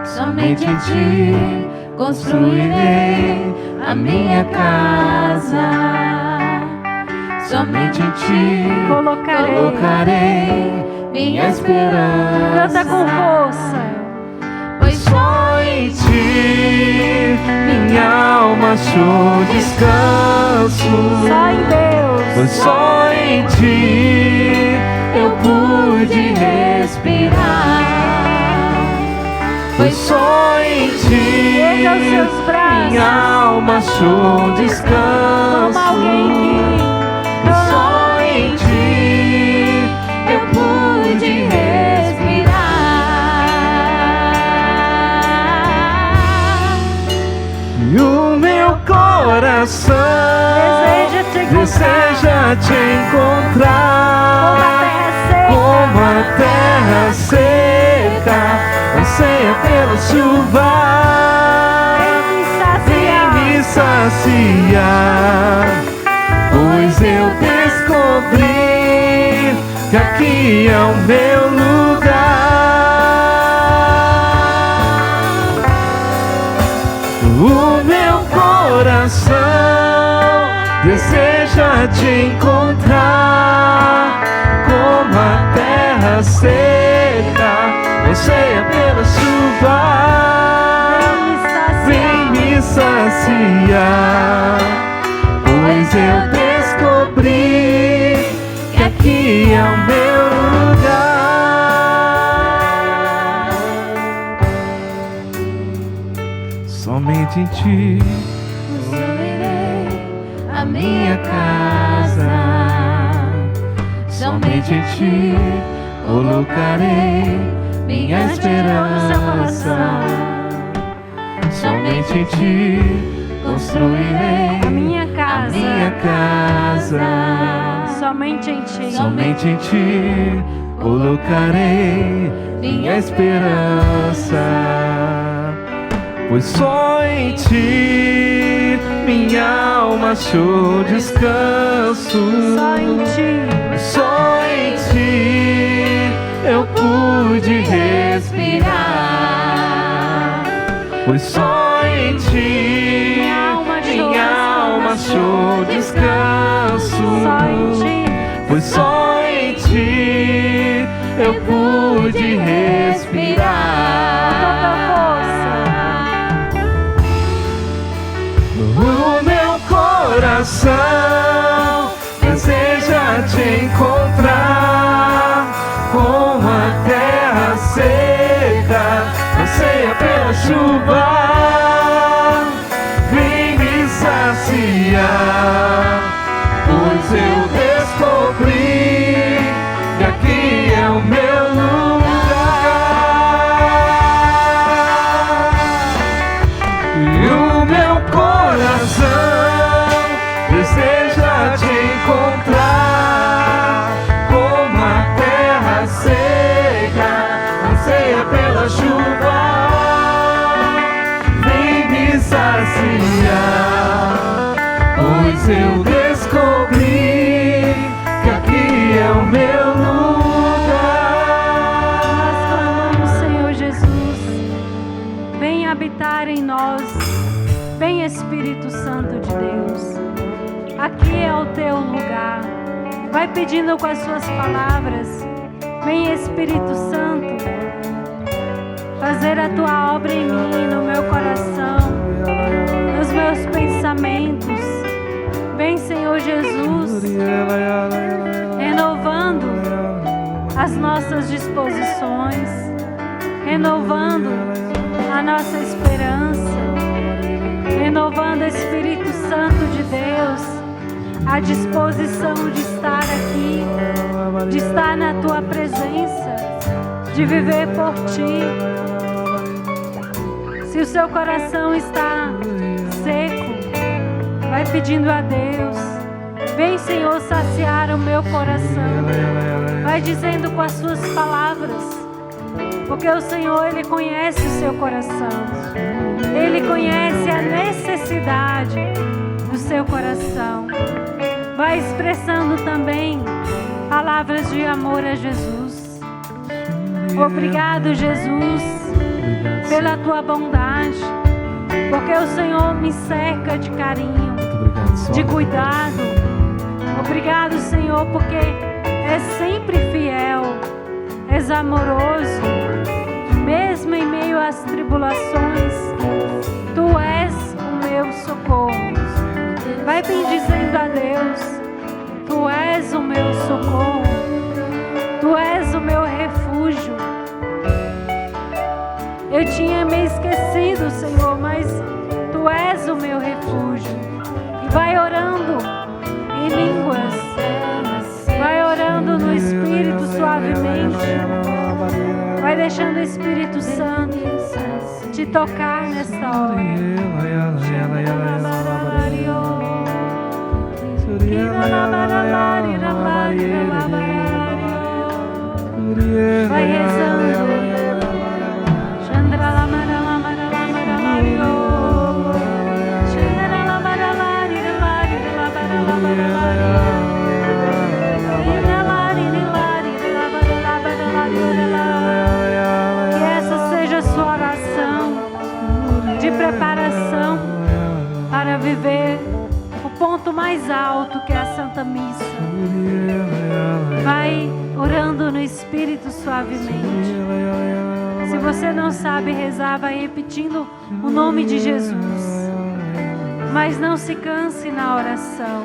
Somente em Ti construirei a minha casa. Somente em Ti colocarei minha esperança. Canta com força. Pois só em Ti minha alma achou descanso. Só em Deus. Pois só em Ti eu pude respirar. Pois só em Ti minha alma achou descanso. Pois só em Ti eu pude respirar. E o meu coração deseja te encontrar. Como a terra seca anseia pela chuva. Vem me saciar, pois eu descobri que aqui é o meu lugar. O meu coração deseja te encontrar. Como a terra seca anseia pela chuva. Vem me saciar, pois eu descobri que aqui é o meu lugar. Somente em Ti construirei a minha casa. Somente em Ti colocarei minha esperança. Somente em Ti construirei a minha casa. Somente em Ti colocarei minha esperança. Pois só em Ti minha alma achou descanso. Só em Ti eu pude respirar. Pois só em Ti minha alma achou descanso. Pois só em Ti eu pude respirar. Toda força. O meu coração deseja te encontrar, como a terra seca anseia pela chuva. Vem me saciar, pois eu descobri que aqui é o meu lugar. E o meu coração deseja te encontrar, como a terra seca anseia pela chuva. Vem me saciar, pois eu descobri que aqui é o meu lugar. Nós clamamos, Senhor Jesus, vem habitar em nós, vem Espírito Santo de Deus. Aqui é o teu lugar. Vai pedindo com as suas palavras. Vem Espírito Santo, fazer a tua obra em mim, no meu coração, nos meus pensamentos. Vem, Senhor Jesus, renovando as nossas disposições, renovando a nossa esperança, renovando, Espírito Santo de Deus, a disposição de estar aqui, de estar na tua presença, de viver por ti. Se o seu coração está seco, vai pedindo a Deus. Vem, Senhor, saciar o meu coração. Vai dizendo com as suas palavras, porque o Senhor, Ele conhece o seu coração. Ele conhece a necessidade do seu coração. Vai expressando também palavras de amor a Jesus. Obrigado, Jesus, pela tua bondade, porque o Senhor me cerca de carinho, de cuidado. Obrigado, Senhor, porque és sempre fiel, és amoroso, mesmo em meio às tribulações. Tu és o meu socorro. Vai bendizendo a Deus. Tu és o meu socorro. Tu és o meu refúgio. Eu tinha me esquecido, Senhor, mas Tu és o meu refúgio. E vai orando em línguas. Vai orando no Espírito suavemente. Vai deixando o Espírito Santo te tocar nesta hora. Vai rezando. Que essa seja a sua oração de preparação para viver o ponto mais alto, que é a Santa Missa. Vai orando no Espírito suavemente. Se você não sabe rezar, vai repetindo o nome de Jesus. Mas não se canse na oração.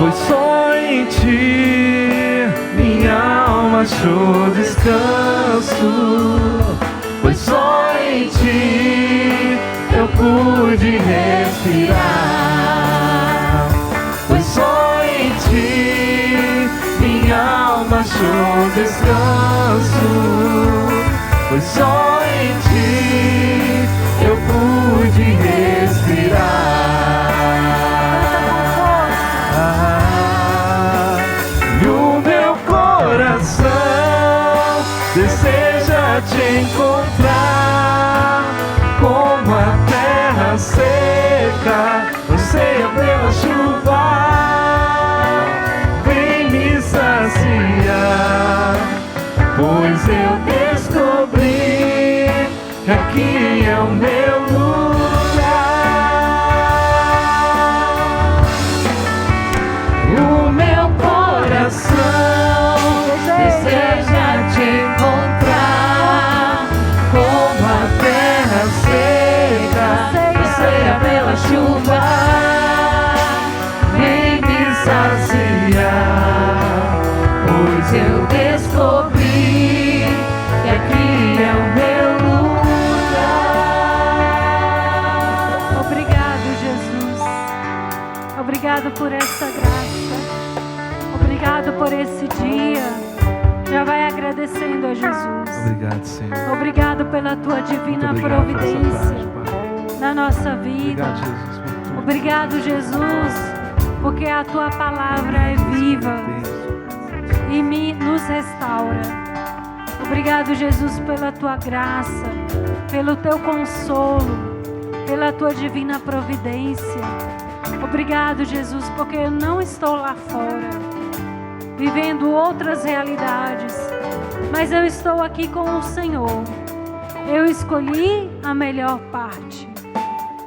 pois só em Ti minha alma achou descanso, pois só em Ti eu pude respirar, pois só em Ti minha alma achou descanso, pois só em Ti eu pude respirar. E o meu coração deseja Te encontrar, como a terra seca anseia pela chuva. Vem me saciar, pois eu descobri que aqui é o meu lugar. O meu coração deseja Te encontrar, como a terra seca anseia pela chuva. Vem me saciar, pois eu descobri que aqui é o meu lugar. Obrigado, Jesus. Obrigado por essa graça. Obrigado por esse dia. Já vai agradecendo a Jesus. Obrigado, Senhor. Obrigado pela Tua divina providência na nossa vida. Obrigado, Jesus, por tudo. Obrigado, Jesus, porque a Tua palavra é viva e nos restaura. Obrigado, Jesus, pela Tua graça, pelo Teu consolo, pela Tua divina providência. Obrigado, Jesus, porque eu não estou lá fora, vivendo outras realidades, mas eu estou aqui com o Senhor. Eu escolhi a melhor parte.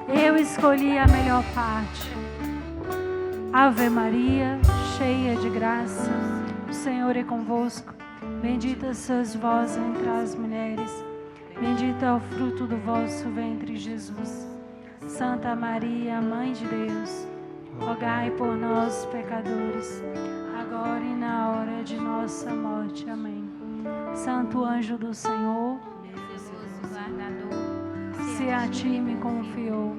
Eu escolhi a melhor parte. Ave Maria, cheia de graça, o Senhor é convosco. Bendita sois vós entre as mulheres. Bendito é o fruto do vosso ventre, Jesus. Santa Maria, Mãe de Deus, rogai por nós, pecadores, agora e na hora de nossa morte. Amém. Santo anjo do Senhor, se a Ti me confiou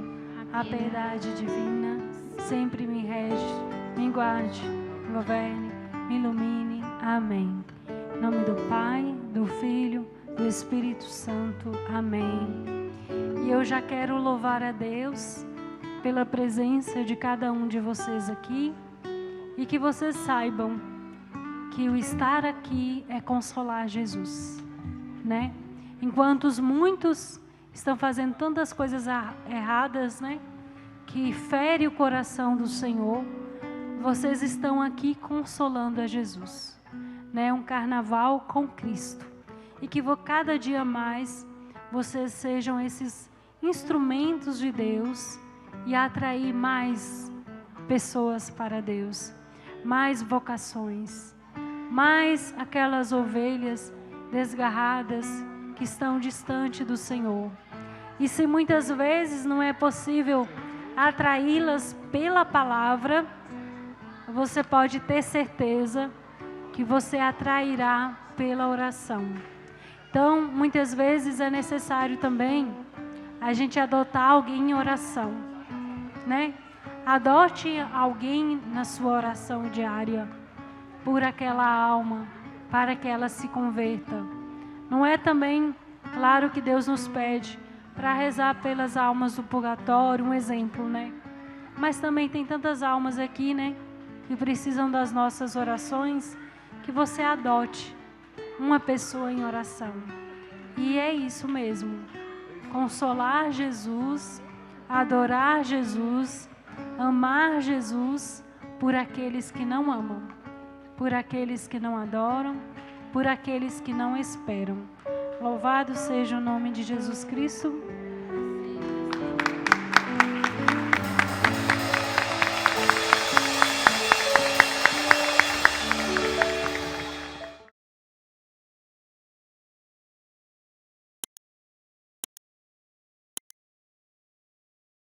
a piedade divina, sempre me rege, me guarde, me governe, me ilumine. Amém. Em nome do Pai, do Filho, do Espírito Santo. Amém. E eu já quero louvar a Deus pela presença de cada um de vocês aqui, e que vocês saibam que o estar aqui é consolar Jesus, né? Enquanto muitos estão fazendo tantas coisas erradas, né? Que fere o coração do Senhor, vocês estão aqui consolando a Jesus, né? Um carnaval com Cristo. E que cada dia mais vocês sejam esses instrumentos de Deus e atrair mais pessoas para Deus, mais vocações, mais aquelas ovelhas desgarradas que estão distante do Senhor. E se muitas vezes não é possível atraí-las pela palavra, você pode ter certeza que você atrairá pela oração. Então, muitas vezes é necessário também a gente adotar alguém em oração, né? Adote alguém na sua oração diária por aquela alma, para que ela se converta. Não é também, claro, que Deus nos pede para rezar pelas almas do purgatório, um exemplo, né? Mas também tem tantas almas aqui, né, que precisam das nossas orações, que você adote uma pessoa em oração. E é isso mesmo. Consolar Jesus, adorar Jesus, amar Jesus por aqueles que não amam, por aqueles que não adoram, por aqueles que não esperam. Louvado seja o nome de Jesus Cristo.